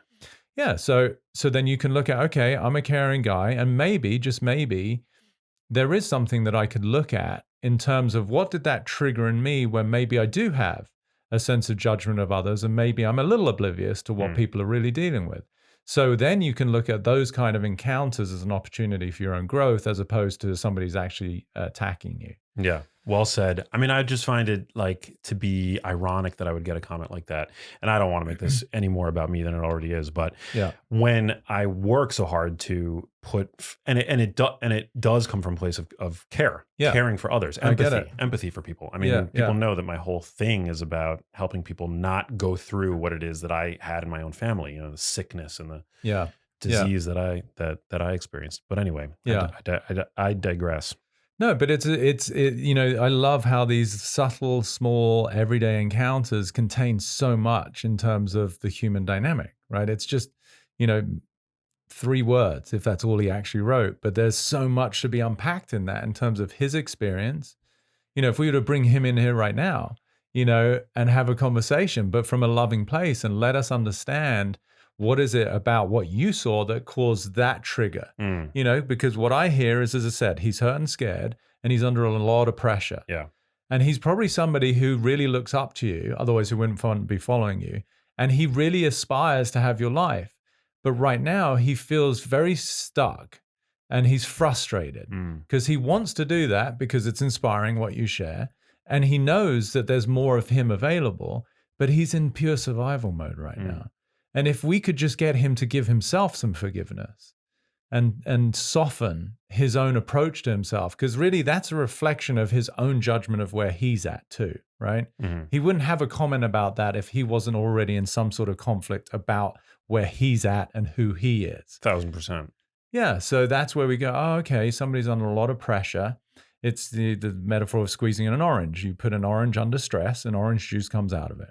Yeah. So then you can look at, okay, I'm a caring guy, and maybe, just maybe, there is something that I could look at in terms of what did that trigger in me when maybe I do have a sense of judgment of others, and maybe I'm a little oblivious to what people are really dealing with. So then you can look at those kind of encounters as an opportunity for your own growth, as opposed to somebody's actually attacking you. Yeah. Well said. I mean, I just find it like to be ironic that I would get a comment like that. And I don't want to make this any more about me than it already is. But yeah, when I work so hard to put, and it does come from a place of care, caring for others, empathy for people. I mean, people know that my whole thing is about helping people not go through what it is that I had in my own family, the sickness and the disease that I experienced. But anyway, I digress. No, but it's I love how these subtle, small, everyday encounters contain so much in terms of the human dynamic, right? It's just, 3 words, if that's all he actually wrote, but there's so much to be unpacked in that in terms of his experience. If we were to bring him in here right now, and have a conversation, but from a loving place, and let us understand what is it about what you saw that caused that trigger? Because what I hear is, as I said, he's hurt and scared, and he's under a lot of pressure. Yeah. And he's probably somebody who really looks up to you, otherwise he wouldn't be following you. And he really aspires to have your life. But right now he feels very stuck, and he's frustrated because he wants to do that because it's inspiring what you share. And he knows that there's more of him available, but he's in pure survival mode right now. And if we could just get him to give himself some forgiveness and soften his own approach to himself, because really that's a reflection of his own judgment of where he's at too, right? He wouldn't have a comment about that if he wasn't already in some sort of conflict about where he's at and who he is. 1000%. Yeah, so that's where we go, oh, okay, somebody's under a lot of pressure. It's the metaphor of squeezing in an orange. You put an orange under stress, and orange juice comes out of it.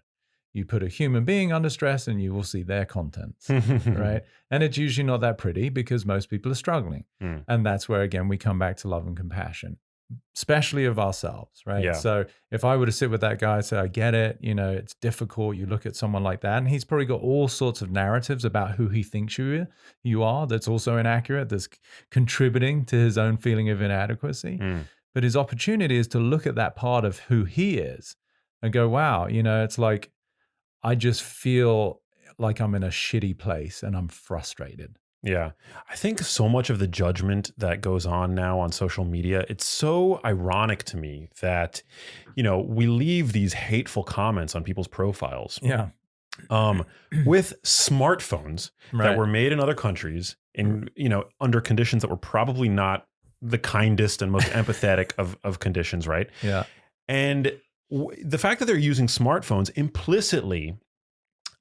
You put a human being under stress and you will see their contents, right? And it's usually not that pretty because most people are struggling. And that's where, again, we come back to love and compassion, especially of ourselves, right? Yeah. So if I were to sit with that guy and say, I get it, it's difficult. You look at someone like that, and he's probably got all sorts of narratives about who he thinks you are that's also inaccurate, that's contributing to his own feeling of inadequacy. But his opportunity is to look at that part of who he is and go, wow, it's like, I just feel like I'm in a shitty place and I'm frustrated. Yeah. I think so much of the judgment that goes on now on social media, it's so ironic to me that, we leave these hateful comments on people's profiles. Yeah. With smartphones that were made in other countries in, under conditions that were probably not the kindest and most empathetic of conditions, right? Yeah. And the fact that they're using smartphones implicitly,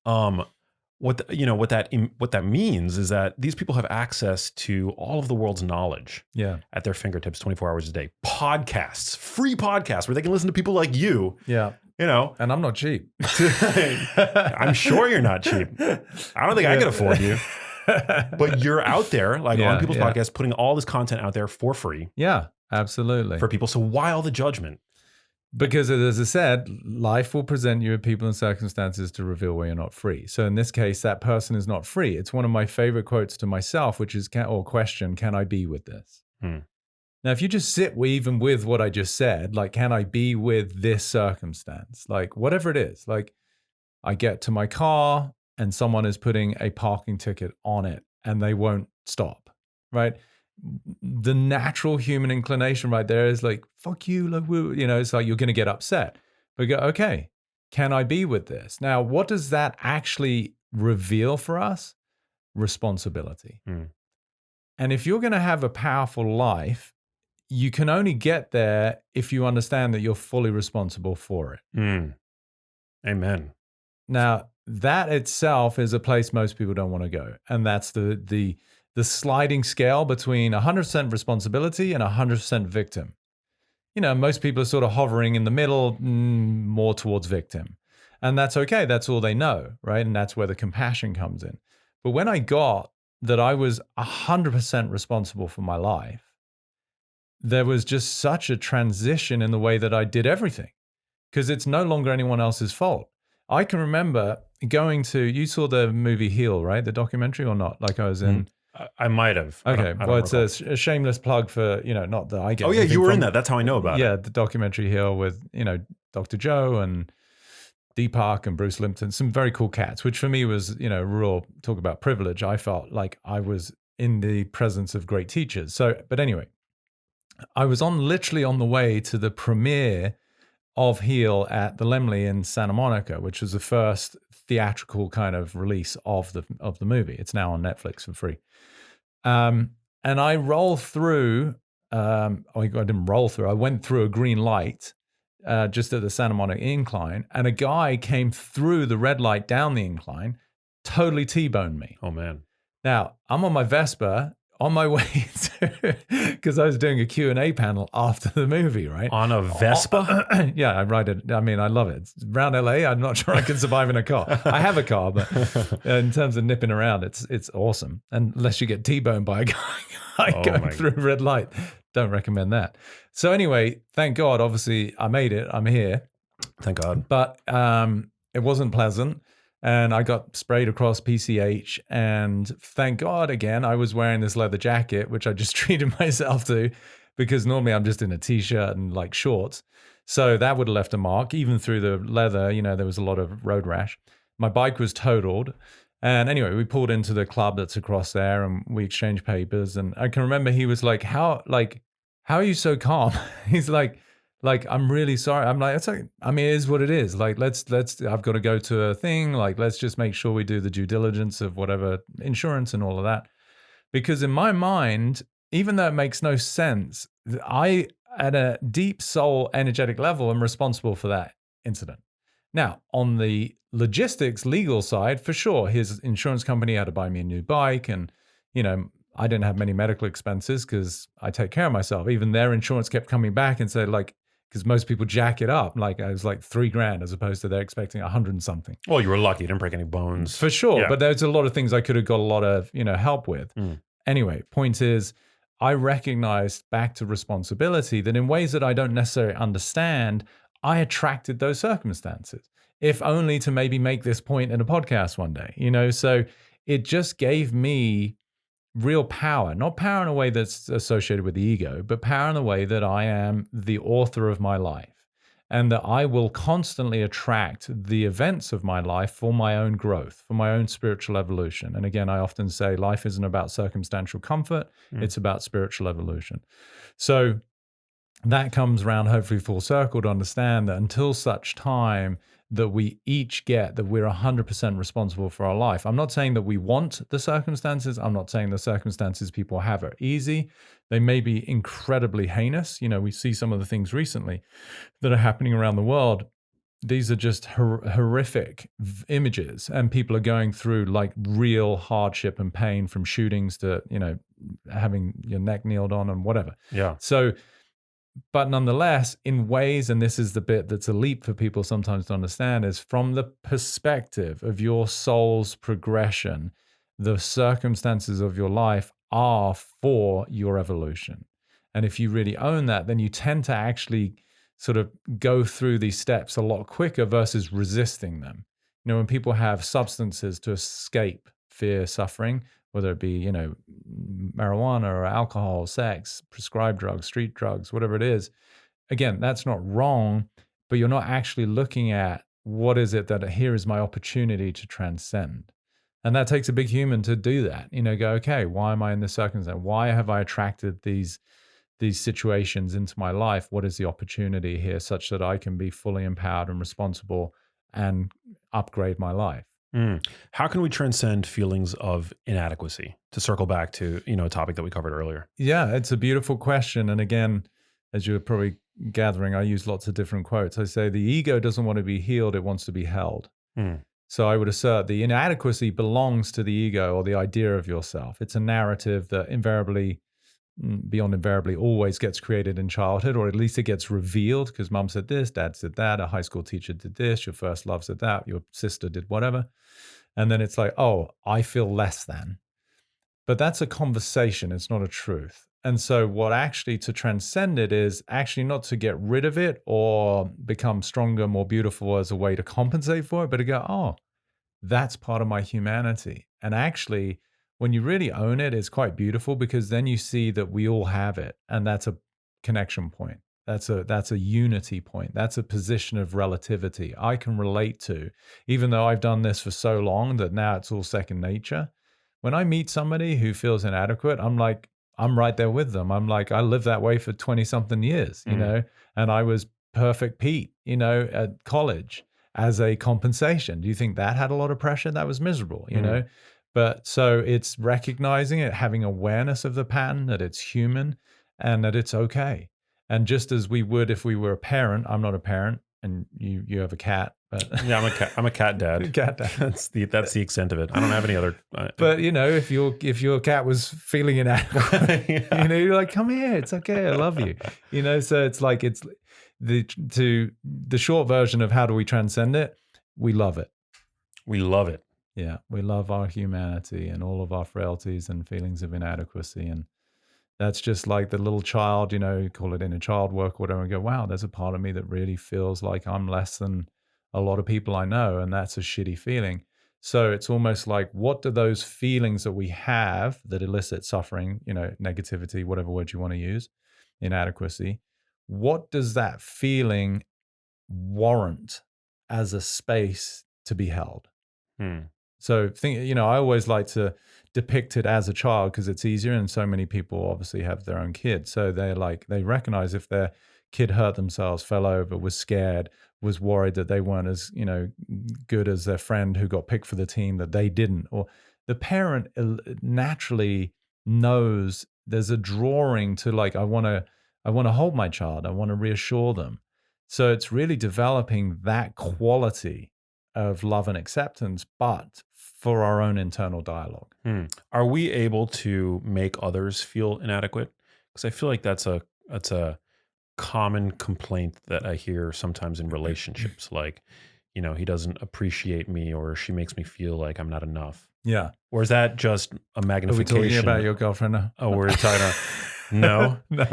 what that means is that these people have access to all of the world's knowledge at their fingertips 24 hours a day. Podcasts, free podcasts where they can listen to people like you. Yeah. And I'm not cheap. I'm sure you're not cheap. I don't think I could afford you. But you're out there on people's podcasts, putting all this content out there for free. Yeah, absolutely. For people. So why all the judgment? Because as I said, life will present you with people and circumstances to reveal where you're not free. So in this case, that person is not free. It's one of my favorite quotes to myself, which is, can I be with this? Now, if you just sit even with what I just said, like, can I be with this circumstance? Like, whatever it is, like, I get to my car and someone is putting a parking ticket on it and they won't stop, right? The natural human inclination right there is like, fuck you, like, woo, it's like you're going to get upset. But go, okay, can I be with this? Now, what does that actually reveal for us? Responsibility. And if you're going to have a powerful life, you can only get there if you understand that you're fully responsible for it. Amen. Now, that itself is a place most people don't want to go. And that's the sliding scale between 100% responsibility and 100% victim. Most people are sort of hovering in the middle, more towards victim. And that's okay. That's all they know, right? And that's where the compassion comes in. But when I got that I was 100% responsible for my life, there was just such a transition in the way that I did everything, because it's no longer anyone else's fault. I can remember going to, you saw the movie Heal, right? The documentary, or not? Like I was in. I might have. Okay. Well, it's a shameless plug for, not that I get. Oh yeah, you were in that. That's how I know about it. Yeah, the documentary Heal with, Dr. Joe and Deepak and Bruce Limpton, some very cool cats, which for me was, real talk about privilege. I felt like I was in the presence of great teachers. So, but anyway, I was literally on the way to the premiere of Heal at the Lemley in Santa Monica, which was the first theatrical kind of release of the movie. It's now on Netflix for free. And I roll through, I didn't roll through, I went through a green light just at the Santa Monica incline, and a guy came through the red light down the incline, totally T-boned me. Oh, man. Now, I'm on my Vespa on my way to, because I was doing a Q&A panel after the movie, right? On a Vespa? Yeah, I ride it. I mean, I love it. It's around LA, I'm not sure I can survive in a car. I have a car, but in terms of nipping around, it's awesome. Unless you get T-boned by a guy going through a red light. Don't recommend that. So anyway, thank God, obviously I made it. I'm here. Thank God. But it wasn't pleasant. And I got sprayed across PCH. And thank God, again, I was wearing this leather jacket, which I just treated myself to, because normally I'm just in a T-shirt and like shorts. So that would have left a mark. Even through the leather, there was a lot of road rash. My bike was totaled. And anyway, we pulled into the club that's across there and we exchanged papers. And I can remember he was like, how are you so calm? He's like, I'm really sorry. I'm like, it's okay. I mean, it is what it is. Like, let's, I've got to go to a thing. Like, let's just make sure we do the due diligence of whatever insurance and all of that. Because in my mind, even though it makes no sense, I, at a deep soul energetic level, am responsible for that incident. Now, on the logistics, legal side, for sure, his insurance company had to buy me a new bike. And, I didn't have many medical expenses because I take care of myself. Even their insurance kept coming back and said, like, because most people jack it up. Like, I was like $3,000 as opposed to they're expecting 100 and something. Well, you were lucky. You didn't break any bones. For sure. Yeah. But there's a lot of things I could have got a lot of, help with. Anyway, point is, I recognized back to responsibility that in ways that I don't necessarily understand, I attracted those circumstances, if only to maybe make this point in a podcast one day, So it just gave me real power, not power in a way that's associated with the ego, but power in a way that I am the author of my life and that I will constantly attract the events of my life for my own growth, for my own spiritual evolution. And again, I often say life isn't about circumstantial comfort, it's about spiritual evolution. So that comes around hopefully full circle to understand that until such time that we each get that we're 100% responsible for our life. I'm not saying that we want the circumstances. I'm not saying the circumstances people have are easy. They may be incredibly heinous. We see some of the things recently that are happening around the world. These are just horrific images, and people are going through like real hardship and pain, from shootings to, having your neck kneeled on and whatever. Yeah. So, but nonetheless, in ways, and this is the bit that's a leap for people sometimes to understand, is from the perspective of your soul's progression, the circumstances of your life are for your evolution. And if you really own that, then you tend to actually sort of go through these steps a lot quicker versus resisting them. When people have substances to escape fear suffering, whether it be, marijuana or alcohol, sex, prescribed drugs, street drugs, whatever it is. Again, that's not wrong, but you're not actually looking at what is it that here is my opportunity to transcend. And that takes a big human to do that. Go, okay, why am I in this circumstance? Why have I attracted these situations into my life? What is the opportunity here such that I can be fully empowered and responsible and upgrade my life? How can we transcend feelings of inadequacy? To circle back to, a topic that we covered earlier. Yeah, it's a beautiful question. And again, as you're probably gathering, I use lots of different quotes. I say the ego doesn't want to be healed, it wants to be held. So I would assert the inadequacy belongs to the ego or the idea of yourself. It's a narrative that beyond invariably always gets created in childhood, or at least it gets revealed because mom said this, dad said that, a high school teacher did this, your first love said that, your sister did whatever. And then it's like, oh, I feel less than. But that's a conversation. It's not a truth. And so what actually to transcend it is actually not to get rid of it or become stronger, more beautiful as a way to compensate for it, but to go, oh, that's part of my humanity. And actually, when you really own it, it's quite beautiful because then you see that we all have it. And that's a connection point. That's a unity point. That's a position of relativity I can relate to, even though I've done this for so long that now it's all second nature. When I meet somebody who feels inadequate, I'm like, I'm right there with them. I'm like, I lived that way for 20 something years, and I was perfect Pete, at college as a compensation. Do you think that had a lot of pressure? That was miserable, But so it's recognizing it, having awareness of the pattern, that it's human and that it's okay. And just as we would if we were a parent, I'm not a parent, and you have a cat, but yeah, I'm a cat dad. Cat dad. That's the extent of it. I don't have any other. But if your cat was feeling inadequate, Yeah. you're like, come here, it's okay, I love you. So it's like it's the short version of how do we transcend it? We love it. We love it. Yeah, we love our humanity and all of our frailties and feelings of inadequacy. And that's just like the little child, call it inner child work or whatever, and go, wow, there's a part of me that really feels like I'm less than a lot of people I know. And that's a shitty feeling. So it's almost like, what do those feelings that we have that elicit suffering, negativity, whatever word you want to use, inadequacy, what does that feeling warrant as a space to be held? So I always like to depict it as a child because it's easier, and so many people obviously have their own kids. So they recognize if their kid hurt themselves, fell over, was scared, was worried that they weren't as, good as their friend who got picked for the team that they didn't, or the parent naturally knows there's a drawing to like, I want to hold my child. I want to reassure them. So it's really developing that quality of love and acceptance, but for our own internal dialogue. Are we able to make others feel inadequate? Because I feel like that's a common complaint that I hear sometimes in relationships. Like, he doesn't appreciate me, or she makes me feel like I'm not enough. Yeah. Or is that just a magnification? Are we talking about your girlfriend now? Oh, we're talking about... No. No.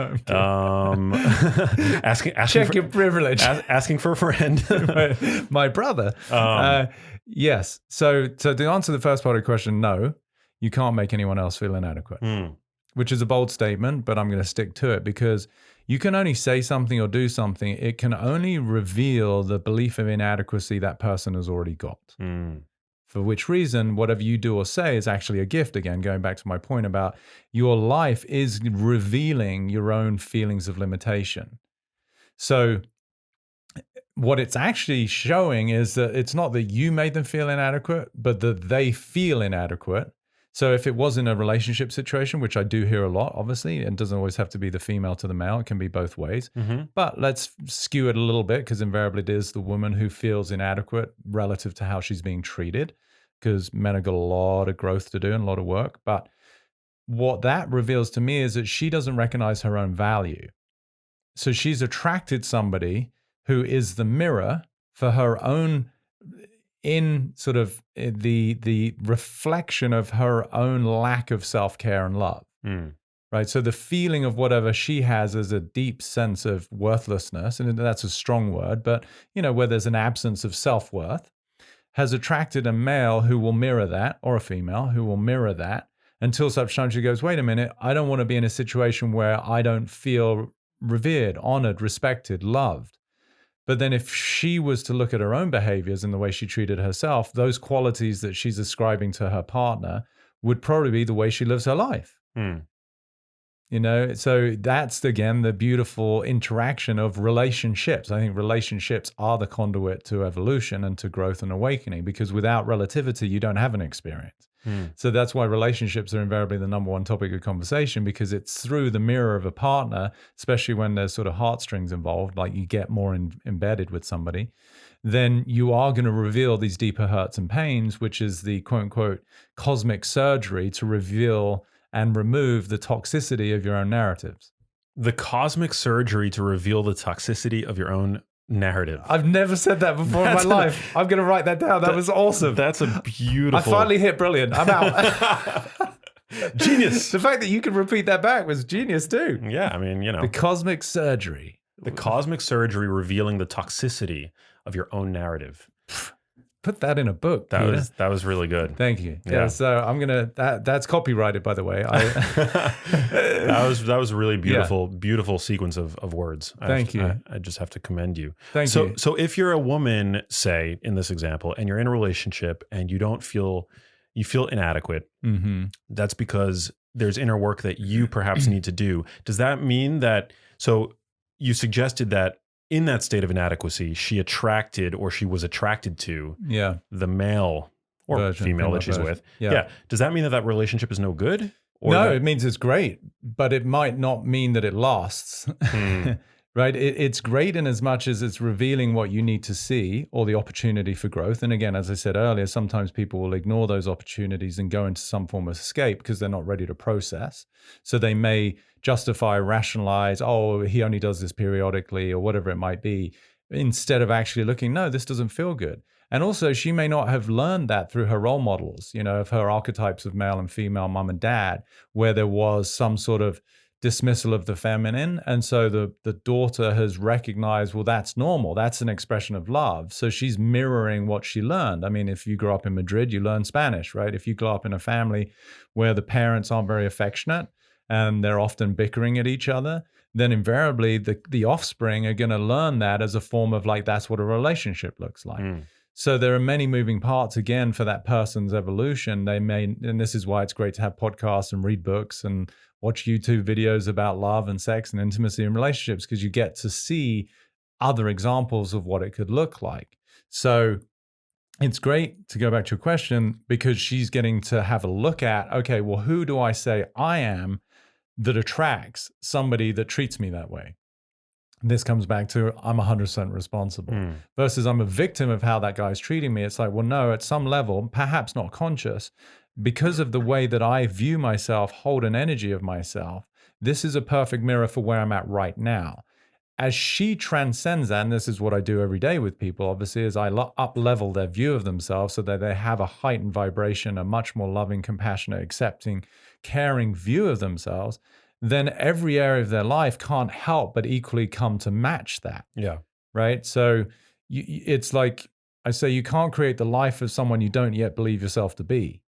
Asking check for, your privilege. Asking for a friend. My brother. Yes. So to answer the first part of the question, no, you can't make anyone else feel inadequate, which is a bold statement, but I'm going to stick to it because you can only say something or do something. It can only reveal the belief of inadequacy that person has already got. For which reason, whatever you do or say is actually a gift. Again, going back to my point about your life is revealing your own feelings of limitation. So what it's actually showing is that it's not that you made them feel inadequate, but that they feel inadequate. So if it was in a relationship situation, which I do hear a lot, obviously, and doesn't always have to be the female to the male, it can be both ways. But let's skew it a little bit because invariably it is the woman who feels inadequate relative to how she's being treated, because men have got a lot of growth to do and a lot of work. But what that reveals to me is that she doesn't recognize her own value. So she's attracted somebody who is the mirror for her own, in sort of the reflection of her own lack of self-care and love, right? So the feeling of whatever she has is a deep sense of worthlessness, and that's a strong word, but where there's an absence of self-worth, has attracted a male who will mirror that, or a female who will mirror that, until such time she goes, wait a minute, I don't want to be in a situation where I don't feel revered, honored, respected, loved. But then if she was to look at her own behaviors and the way she treated herself, those qualities that she's ascribing to her partner would probably be the way she lives her life. You know, so that's, again, the beautiful interaction of relationships. I think relationships are the conduit to evolution and to growth and awakening, because without relativity, you don't have an experience. So that's why relationships are invariably the number one topic of conversation, because it's through the mirror of a partner, especially when there's sort of heartstrings involved, like you get more embedded with somebody, then you are going to reveal these deeper hurts and pains, which is the quote unquote cosmic surgery to reveal and remove the toxicity of your own narratives. The cosmic surgery to reveal the toxicity of your own narrative. I've never said that before in my life. I'm going to write that down. That was awesome. That's a beautiful... I finally hit brilliant. I'm out. Genius. The fact that you could repeat that back was genius too. Yeah, I mean, you know. The cosmic surgery. The cosmic surgery revealing the toxicity of your own narrative. Put that in a book. That was really good. Thank you. Yeah. So I'm gonna that's copyrighted, by the way. That was a really beautiful, beautiful sequence of words. Thank you. I just have to commend you. Thank you. So if you're a woman, say in this example, and you're in a relationship and you feel inadequate, that's because there's inner work that you perhaps need to do. Does that mean that? So you suggested that in that state of inadequacy, she was attracted to the male or female that she's with. Yeah. Does that mean that relationship is no good? No, it means it's great, but it might not mean that it lasts. Right? It's great in as much as it's revealing what you need to see, or the opportunity for growth. And again, as I said earlier, sometimes people will ignore those opportunities and go into some form of escape because they're not ready to process. So they may justify, rationalize, oh, he only does this periodically, or whatever it might be, instead of actually looking, no, this doesn't feel good. And also, she may not have learned that through her role models, you know, of her archetypes of male and female, mom and dad, where there was some sort of dismissal of the feminine. And so the daughter has recognized, well, that's normal. That's an expression of love. So she's mirroring what she learned. I mean, if you grow up in Madrid, you learn Spanish, right? If you grow up in a family where the parents aren't very affectionate and they're often bickering at each other, then invariably the offspring are going to learn that as a form of, like, that's what a relationship looks like. So there are many moving parts, again, for that person's evolution. And this is why it's great to have podcasts and read books and watch YouTube videos about love and sex and intimacy and relationships, because you get to see other examples of what it could look like. So it's great, to go back to your question, because she's getting to have a look at, okay, well, who do I say I am that attracts somebody that treats me that way? This comes back to, I'm 100% responsible versus I'm a victim of how that guy's treating me. It's like, well, no, at some level, perhaps not conscious, because of the way that I view myself, hold an energy of myself, this is a perfect mirror for where I'm at right now. As she transcends that, and this is what I do every day with people, obviously, is I up-level their view of themselves so that they have a heightened vibration, a much more loving, compassionate, accepting, caring view of themselves, then every area of their life can't help but equally come to match that. Yeah. Right? So it's like, I say, you can't create the life of someone you don't yet believe yourself to be.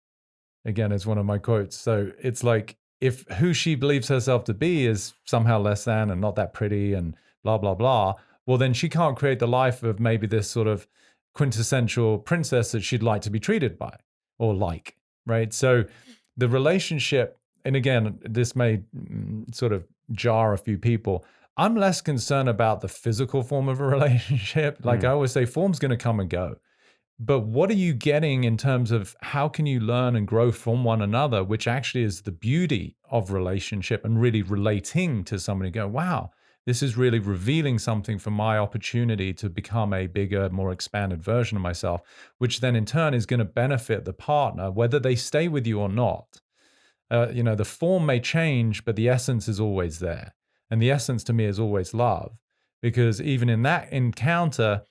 Again, it's one of my quotes. So it's like, if who she believes herself to be is somehow less than and not that pretty and blah, blah, blah, well, then she can't create the life of maybe this sort of quintessential princess that she'd like to be treated by or like, right? So the relationship, and again, this may sort of jar a few people, I'm less concerned about the physical form of a relationship. Like I always say, form's going to come and go. But what are you getting in terms of how can you learn and grow from one another, which actually is the beauty of relationship, and really relating to somebody going, wow, this is really revealing something for my opportunity to become a bigger, more expanded version of myself, which then in turn is going to benefit the partner, whether they stay with you or not. The form may change, but the essence is always there. And the essence to me is always love, because even in that encounter,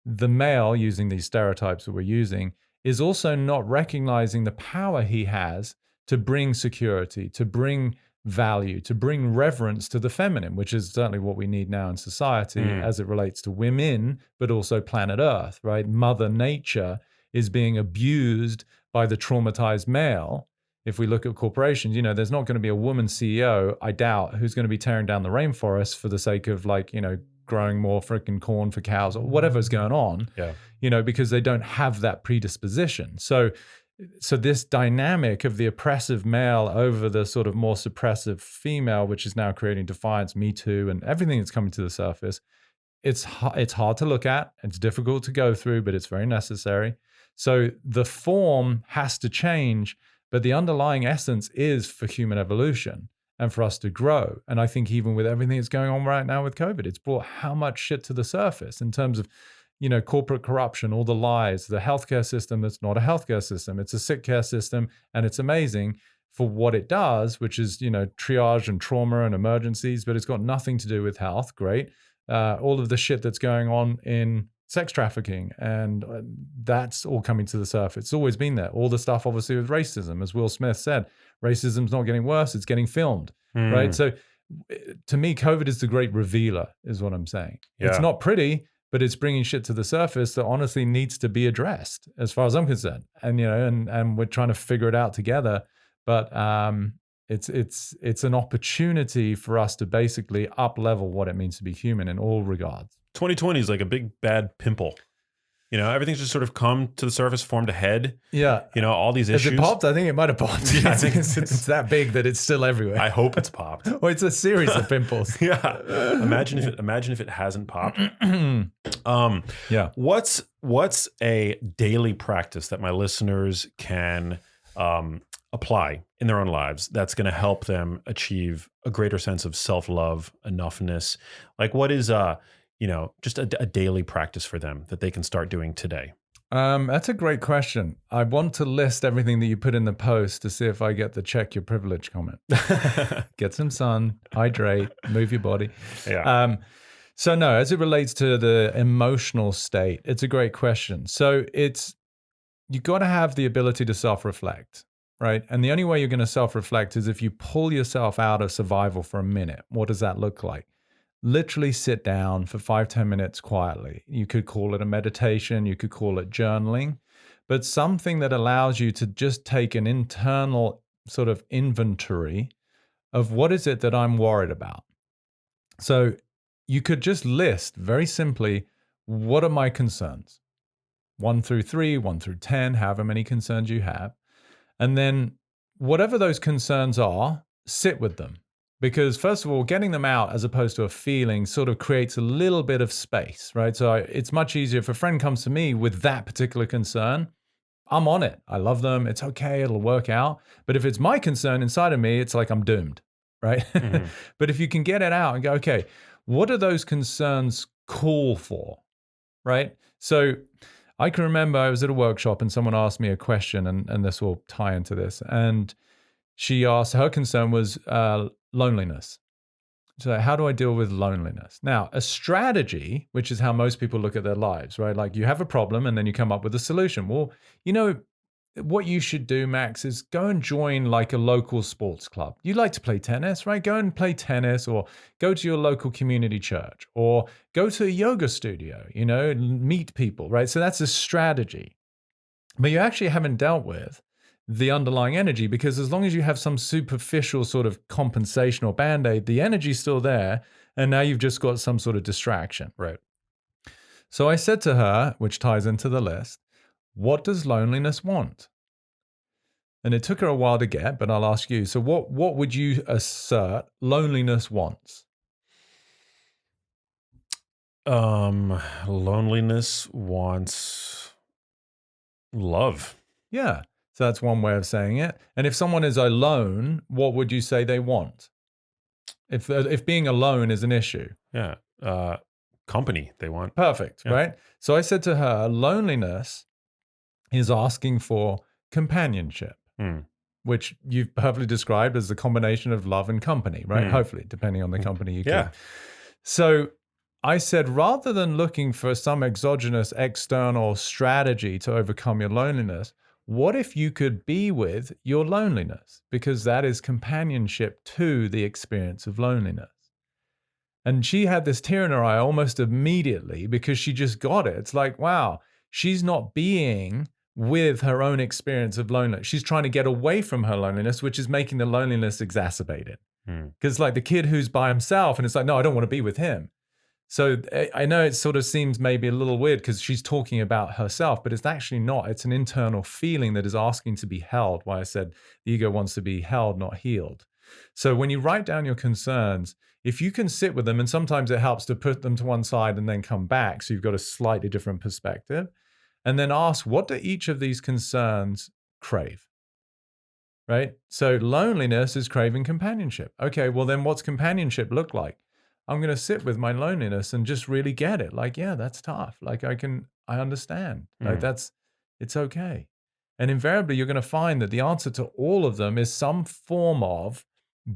the male, using these stereotypes that we're using, is also not recognizing the power he has to bring security, to bring value, to bring reverence to the feminine, which is certainly what we need now in society as it relates to women, but also planet Earth, right? Mother Nature is being abused by the traumatized male. If we look at corporations, there's not going to be a woman CEO, I doubt, who's going to be tearing down the rainforest for the sake of growing more freaking corn for cows or whatever's going on, because they don't have that predisposition. So this dynamic of the oppressive male over the sort of more suppressive female, which is now creating defiance, Me Too, and everything that's coming to the surface, it's hard to look at. It's difficult to go through, but it's very necessary. So the form has to change, but the underlying essence is for human evolution and for us to grow. And I think even with everything that's going on right now with COVID, it's brought how much shit to the surface in terms of, corporate corruption, all the lies, the healthcare system that's not a healthcare system. It's a sick care system, and it's amazing for what it does, which is, triage and trauma and emergencies, but it's got nothing to do with health. Great. All of the shit that's going on in sex trafficking, and that's all coming to the surface. It's always been there. All the stuff, obviously, with racism, as Will Smith said, racism's not getting worse, it's getting filmed, right? So to me, COVID is the great revealer, is what I'm saying. Yeah. It's not pretty, but it's bringing shit to the surface that honestly needs to be addressed, as far as I'm concerned. And, and we're trying to figure it out together. But it's an opportunity for us to basically up-level what it means to be human in all regards. 2020 is like a big bad pimple. Everything's just sort of come to the surface, formed a head. Yeah. All these issues. Has it popped? I think it might have popped. Yeah, I think it's that big that it's still everywhere. I hope it's popped. Well, it's a series of pimples. Yeah. Imagine if it hasn't popped. Yeah. What's a daily practice that my listeners can apply in their own lives that's going to help them achieve a greater sense of self-love, enoughness? Like, what is just a daily practice for them that they can start doing today? That's a great question. I want to list everything that you put in the post to see if I get the check your privilege comment. Get some sun, hydrate, move your body. Yeah. So no, as it relates to the emotional state, it's a great question. So you got to have the ability to self-reflect, right? And the only way you're going to self-reflect is if you pull yourself out of survival for a minute. What does that look like? Literally sit down for 5-10 minutes quietly. You could call it a meditation, you could call it journaling, but something that allows you to just take an internal sort of inventory of what is it that I'm worried about. So you could just list very simply, what are my concerns? 1 through 3, 1 through 10, however many concerns you have. And then whatever those concerns are, sit with them. Because first of all, getting them out as opposed to a feeling sort of creates a little bit of space, right? So it's much easier if a friend comes to me with that particular concern, I'm on it. I love them. It's okay. It'll work out. But if it's my concern inside of me, it's like I'm doomed, right? Mm-hmm. But if you can get it out and go, okay, what are those concerns call for, right? So I can remember I was at a workshop and someone asked me a question, and this will tie into this. And she asked, her concern was loneliness. So how do I deal with loneliness? Now, a strategy, which is how most people look at their lives, right? Like you have a problem and then you come up with a solution. Well, what you should do, Max, is go and join like a local sports club. You like to play tennis, right? Go and play tennis, or go to your local community church, or go to a yoga studio, meet people, right? So that's a strategy. But you actually haven't dealt with the underlying energy, because as long as you have some superficial sort of compensation or band-aid, the energy's still there, and now you've just got some sort of distraction. Right. So I said to her, which ties into the list, what does loneliness want? And it took her a while to get, but I'll ask you. So what would you assert loneliness wants? Loneliness wants love. Yeah. So that's one way of saying it. And if someone is alone, what would you say they want? If being alone is an issue. Yeah. Company they want. Perfect, yeah. Right? So I said to her, loneliness is asking for companionship, which you've perfectly described as the combination of love and company, right? Hopefully, depending on the company you keep. Yeah. So I said, rather than looking for some exogenous external strategy to overcome your loneliness, what if you could be with your loneliness? Because that is companionship to the experience of loneliness. And she had this tear in her eye almost immediately because she just got it. It's like, wow, she's not being with her own experience of loneliness. She's trying to get away from her loneliness, which is making the loneliness exacerbated. Because like the kid who's by himself and it's like, no, I don't want to be with him. So I know it sort of seems maybe a little weird because she's talking about herself, but it's actually not. It's an internal feeling that is asking to be held. Why I said the ego wants to be held, not healed. So when you write down your concerns, if you can sit with them, and sometimes it helps to put them to one side and then come back, so you've got a slightly different perspective, and then ask, what do each of these concerns crave? Right? So loneliness is craving companionship. Okay, well then what's companionship look like? I'm going to sit with my loneliness and just really get it. Like, yeah, that's tough. Like I understand. Like it's okay. And invariably you're going to find that the answer to all of them is some form of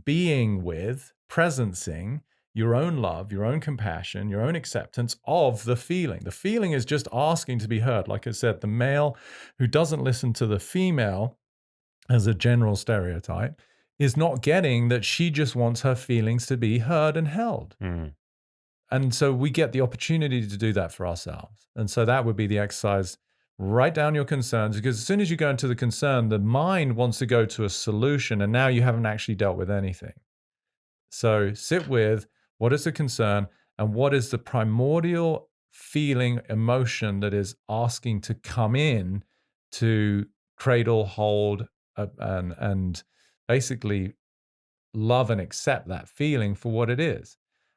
being with, presencing your own love, your own compassion, your own acceptance of the feeling. The feeling is just asking to be heard. Like I said, the male who doesn't listen to the female as a general stereotype is not getting that she just wants her feelings to be heard and held. And so we get the opportunity to do that for ourselves. And so that would be the exercise. Write down your concerns, because as soon as you go into the concern, the mind wants to go to a solution, and now you haven't actually dealt with anything. So sit with, what is the concern and what is the primordial feeling, emotion that is asking to come in to cradle, hold, and basically love and accept that feeling for what it is.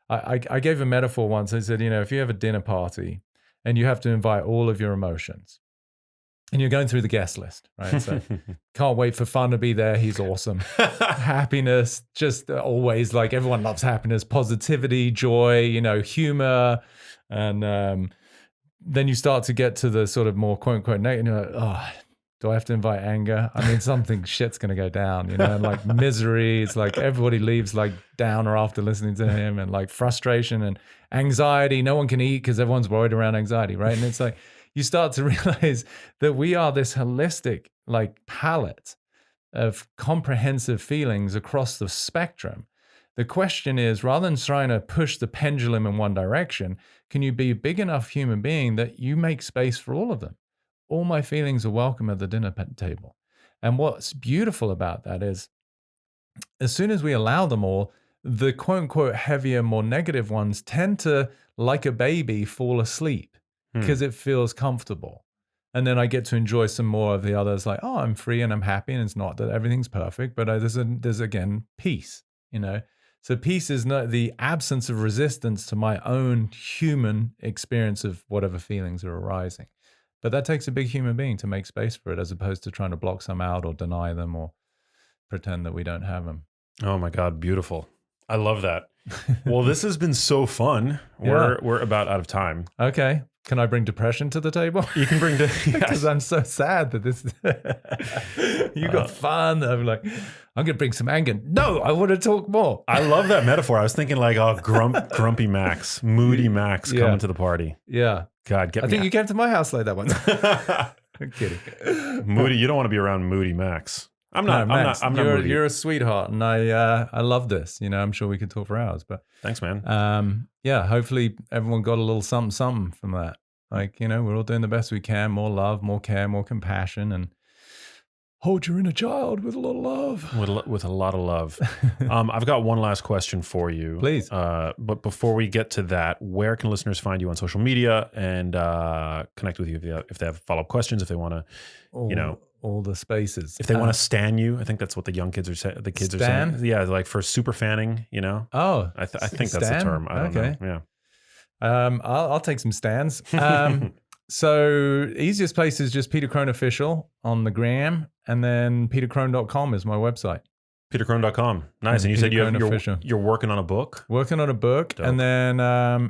I gave a metaphor once. I said, if you have a dinner party and you have to invite all of your emotions and you're going through the guest list, right? So can't wait for fun to be there. He's awesome. Happiness, just always, like everyone loves happiness, positivity, joy, humor. And then you start to get to the sort of more quote unquote negative, and you're like, oh, do I have to invite anger? I mean, something shit's going to go down, and like misery. It's like everybody leaves like downer after listening to him, and like frustration and anxiety. No one can eat because everyone's worried around anxiety, right? And it's like you start to realize that we are this holistic like palette of comprehensive feelings across the spectrum. The question is, rather than trying to push the pendulum in one direction, can you be a big enough human being that you make space for all of them? All my feelings are welcome at the dinner table. And what's beautiful about that is, as soon as we allow them all, the quote unquote heavier, more negative ones tend to, like a baby, fall asleep because it feels comfortable. And then I get to enjoy some more of the others, like, oh, I'm free and I'm happy. And it's not that everything's perfect, but there's again, peace, So peace is not the absence of resistance to my own human experience of whatever feelings are arising. But that takes a big human being to make space for it, as opposed to trying to block some out or deny them or pretend that we don't have them. Oh my God, beautiful. I love that. Well, this has been so fun. We're about out of time. Okay. Can I bring depression to the table? You can bring because I'm so sad that this you got fun. I'm like, I'm gonna bring some anger. No, I want to talk more. I love that metaphor. I was thinking like, oh, grumpy Max, moody Max coming to the party. Yeah. God, I think you came to my house like that once. I'm kidding. Moody, you don't want to be around moody Max. I'm not. No, Max, I'm not moody. You're a sweetheart, and I love this. I'm sure we could talk for hours. But thanks, man. Yeah. Hopefully, everyone got a little something from that. Like, we're all doing the best we can. More love, more care, more compassion, and hold your inner child with a lot of love. With a lot of love. I've got one last question for you. Please. But before we get to that, where can listeners find you on social media and connect with you if they have follow-up questions, if they want to, all the spaces. If they want to stan you, I think that's what the young kids are saying. The kids are saying. Yeah, like for super fanning, Oh. I think that's the term. I don't know. Yeah. I'll take some stands. So easiest place is just Peter Crone Official on the gram, and then petercrone.com is my website. petercrone.com. Nice. And you said you're working on a book? Working on a book. Dope. And then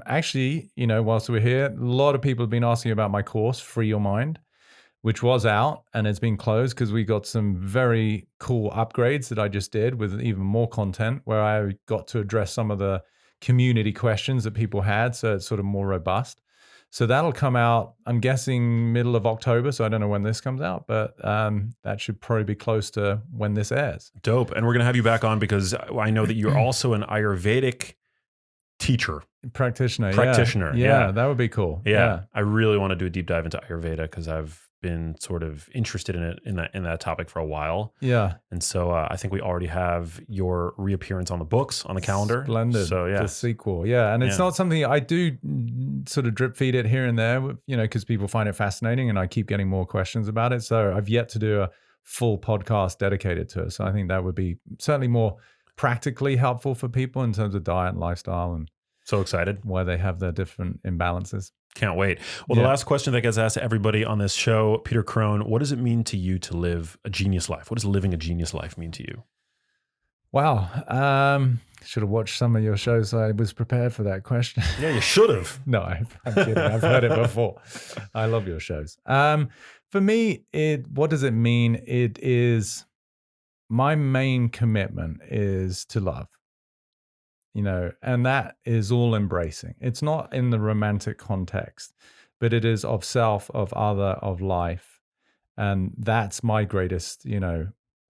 actually, whilst we're here, a lot of people have been asking about my course, Free Your Mind, which was out and it's been closed because we got some very cool upgrades that I just did with even more content, where I got to address some of the community questions that people had. So it's sort of more robust. So that'll come out, I'm guessing middle of October. So I don't know when this comes out, but that should probably be close to when this airs. Dope. And we're going to have you back on because I know that you're also an Ayurvedic teacher. Practitioner. Yeah, that would be cool. Yeah. I really want to do a deep dive into Ayurveda because I've been sort of interested in it in that topic for a while. Yeah. And so I think we already have your reappearance on the books on the calendar. Splendid. So yeah, The sequel. Yeah. And it's not something I do sort of drip feed it here and there, because people find it fascinating and I keep getting more questions about it. So I've yet to do a full podcast dedicated to it. So I think that would be certainly more practically helpful for people in terms of diet and lifestyle and so excited where they have their different imbalances. Can't wait. Well, the last question that gets asked to everybody on this show, Peter Crone, what does it mean to you to live a genius life? What does living a genius life mean to you? Wow. Should have watched some of your shows so I was prepared for that question. Yeah, you should have. No, I'm kidding. I've heard it before. I love your shows. For me, what does it mean? It is my main commitment is to love. And that is all embracing. It's not in the romantic context, but it is of self, of other, of life. And that's my greatest,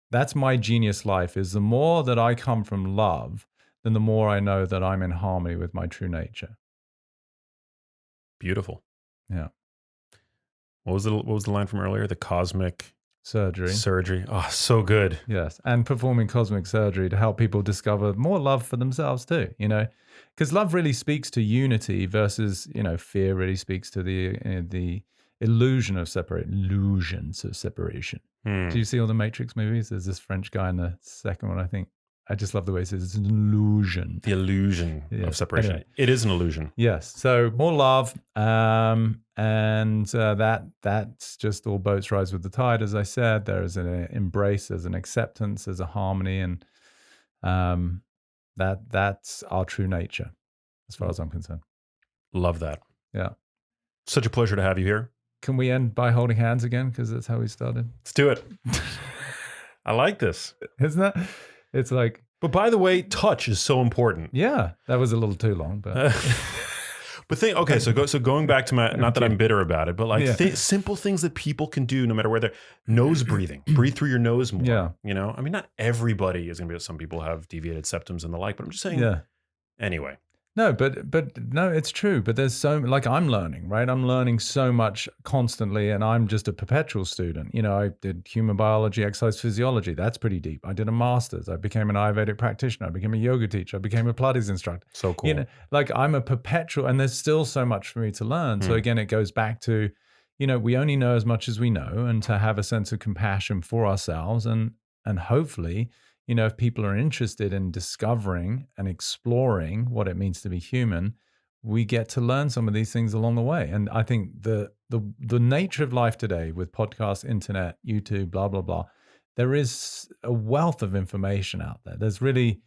that's my genius life, is the more that I come from love, then the more I know that I'm in harmony with my true nature. Beautiful. Yeah. What was the line from earlier? The cosmic surgery. Oh, so good. Yes. And performing cosmic surgery to help people discover more love for themselves too, because love really speaks to unity versus, fear really speaks to the illusions of separation. Do you see all the Matrix movies? There's this French guy in the second one, I think. I just love the way he says it's an illusion. The illusion of separation. Anyway. It is an illusion. Yes. So more love. That's just all boats rise with the tide. As I said, there is an embrace, there's an acceptance, there's a harmony. And that's our true nature as far as I'm concerned. Love that. Yeah. Such a pleasure to have you here. Can we end by holding hands again? Because that's how we started. Let's do it. I like this. Isn't that? It's like. But by the way, touch is so important. Yeah, that was a little too long, but. But so going back to not that I'm bitter about it, but like simple things that people can do no matter where they're nose breathing. Breathe through your nose more. Yeah. I mean, not everybody is going to be. Some people have deviated septums and the like, but I'm just saying. Yeah. Anyway. No, but no, it's true. But there's I'm learning, right? I'm learning so much constantly, and I'm just a perpetual student. I did human biology, exercise physiology. That's pretty deep. I did a master's. I became an Ayurvedic practitioner. I became a yoga teacher. I became a Pilates instructor. So cool. I'm a perpetual, and there's still so much for me to learn. So again, it goes back to, we only know as much as we know, and to have a sense of compassion for ourselves, and hopefully, if people are interested in discovering and exploring what it means to be human, we get to learn some of these things along the way. And I think the nature of life today with podcasts, internet, YouTube, blah, blah, blah, there is a wealth of information out there. There's really,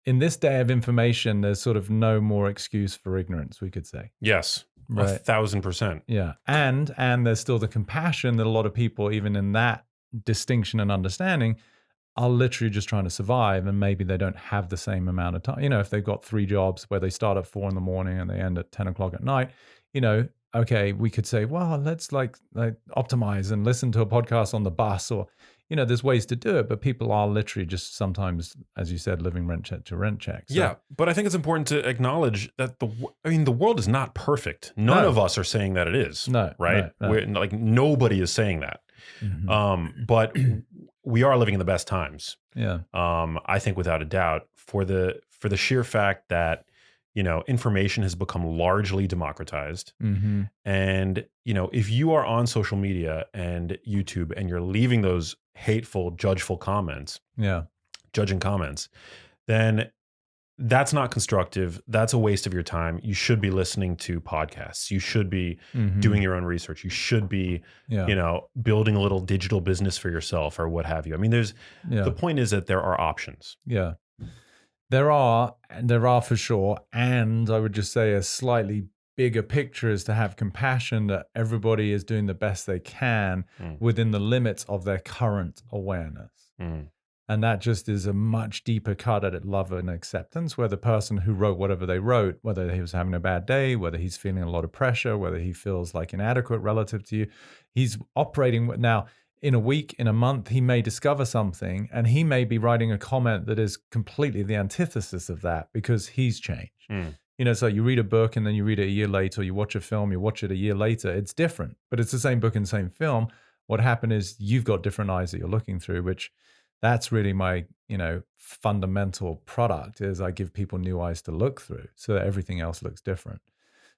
in this day of information, there's sort of no more excuse for ignorance, we could say. Yes, right. 1,000%. Yeah. And there's still the compassion that a lot of people, even in that distinction and understanding, are literally just trying to survive, and maybe they don't have the same amount of time. If they've got 3 jobs where they start at 4 a.m. and they end at 10 o'clock at night, okay, we could say, well, let's like optimize and listen to a podcast on the bus, or, there's ways to do it, but people are literally just sometimes, as you said, living rent check to rent check. So, yeah, but I think it's important to acknowge that the world is not perfect. None of us are saying that it is. No, right? No. Like nobody is saying that. Mm-hmm. But we are living in the best times. Yeah. I think without a doubt, for the sheer fact that information has become largely democratized. Mm-hmm. And if you are on social media and YouTube and you're leaving those hateful, judging comments, then that's not constructive. That's a waste of your time. You should be listening to podcasts. You should be doing your own research. You should be, building a little digital business for yourself or what have you. I mean, the point is that there are options. Yeah, there are for sure. And I would just say a slightly bigger picture is to have compassion that everybody is doing the best they can within the limits of their current awareness. And that just is a much deeper cut at love and acceptance, where the person who wrote whatever they wrote, whether he was having a bad day, whether he's feeling a lot of pressure, whether he feels like inadequate relative to you, he's operating now. In a week, in a month, he may discover something, and he may be writing a comment that is completely the antithesis of that because he's changed. So you read a book and then you read it a year later, or you watch a film, you watch it a year later. It's different, but it's the same book and same film. What happened is you've got different eyes that you're looking through, which that's really my, fundamental product is I give people new eyes to look through so that everything else looks different.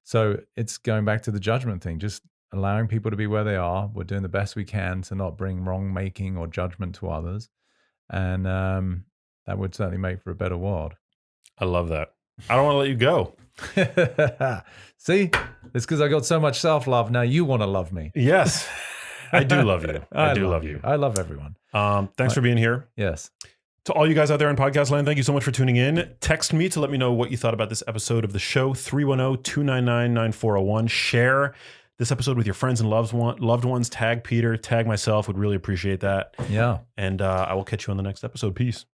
So it's going back to the judgment thing, just allowing people to be where they are. We're doing the best we can to not bring wrong making or judgment to others. And that would certainly make for a better world. I love that. I don't want to let you go. See, it's because I got so much self-love. Now you want to love me. Yes, I do love you. I do love you. I love everyone. Thanks for being here. Yes. To all you guys out there in podcast land, thank you so much for tuning in. Text me to let me know what you thought about this episode of the show, 310-299-9401. Share this episode with your friends and loved ones. Tag Peter, tag myself. Would really appreciate that. Yeah. And I will catch you on the next episode. Peace.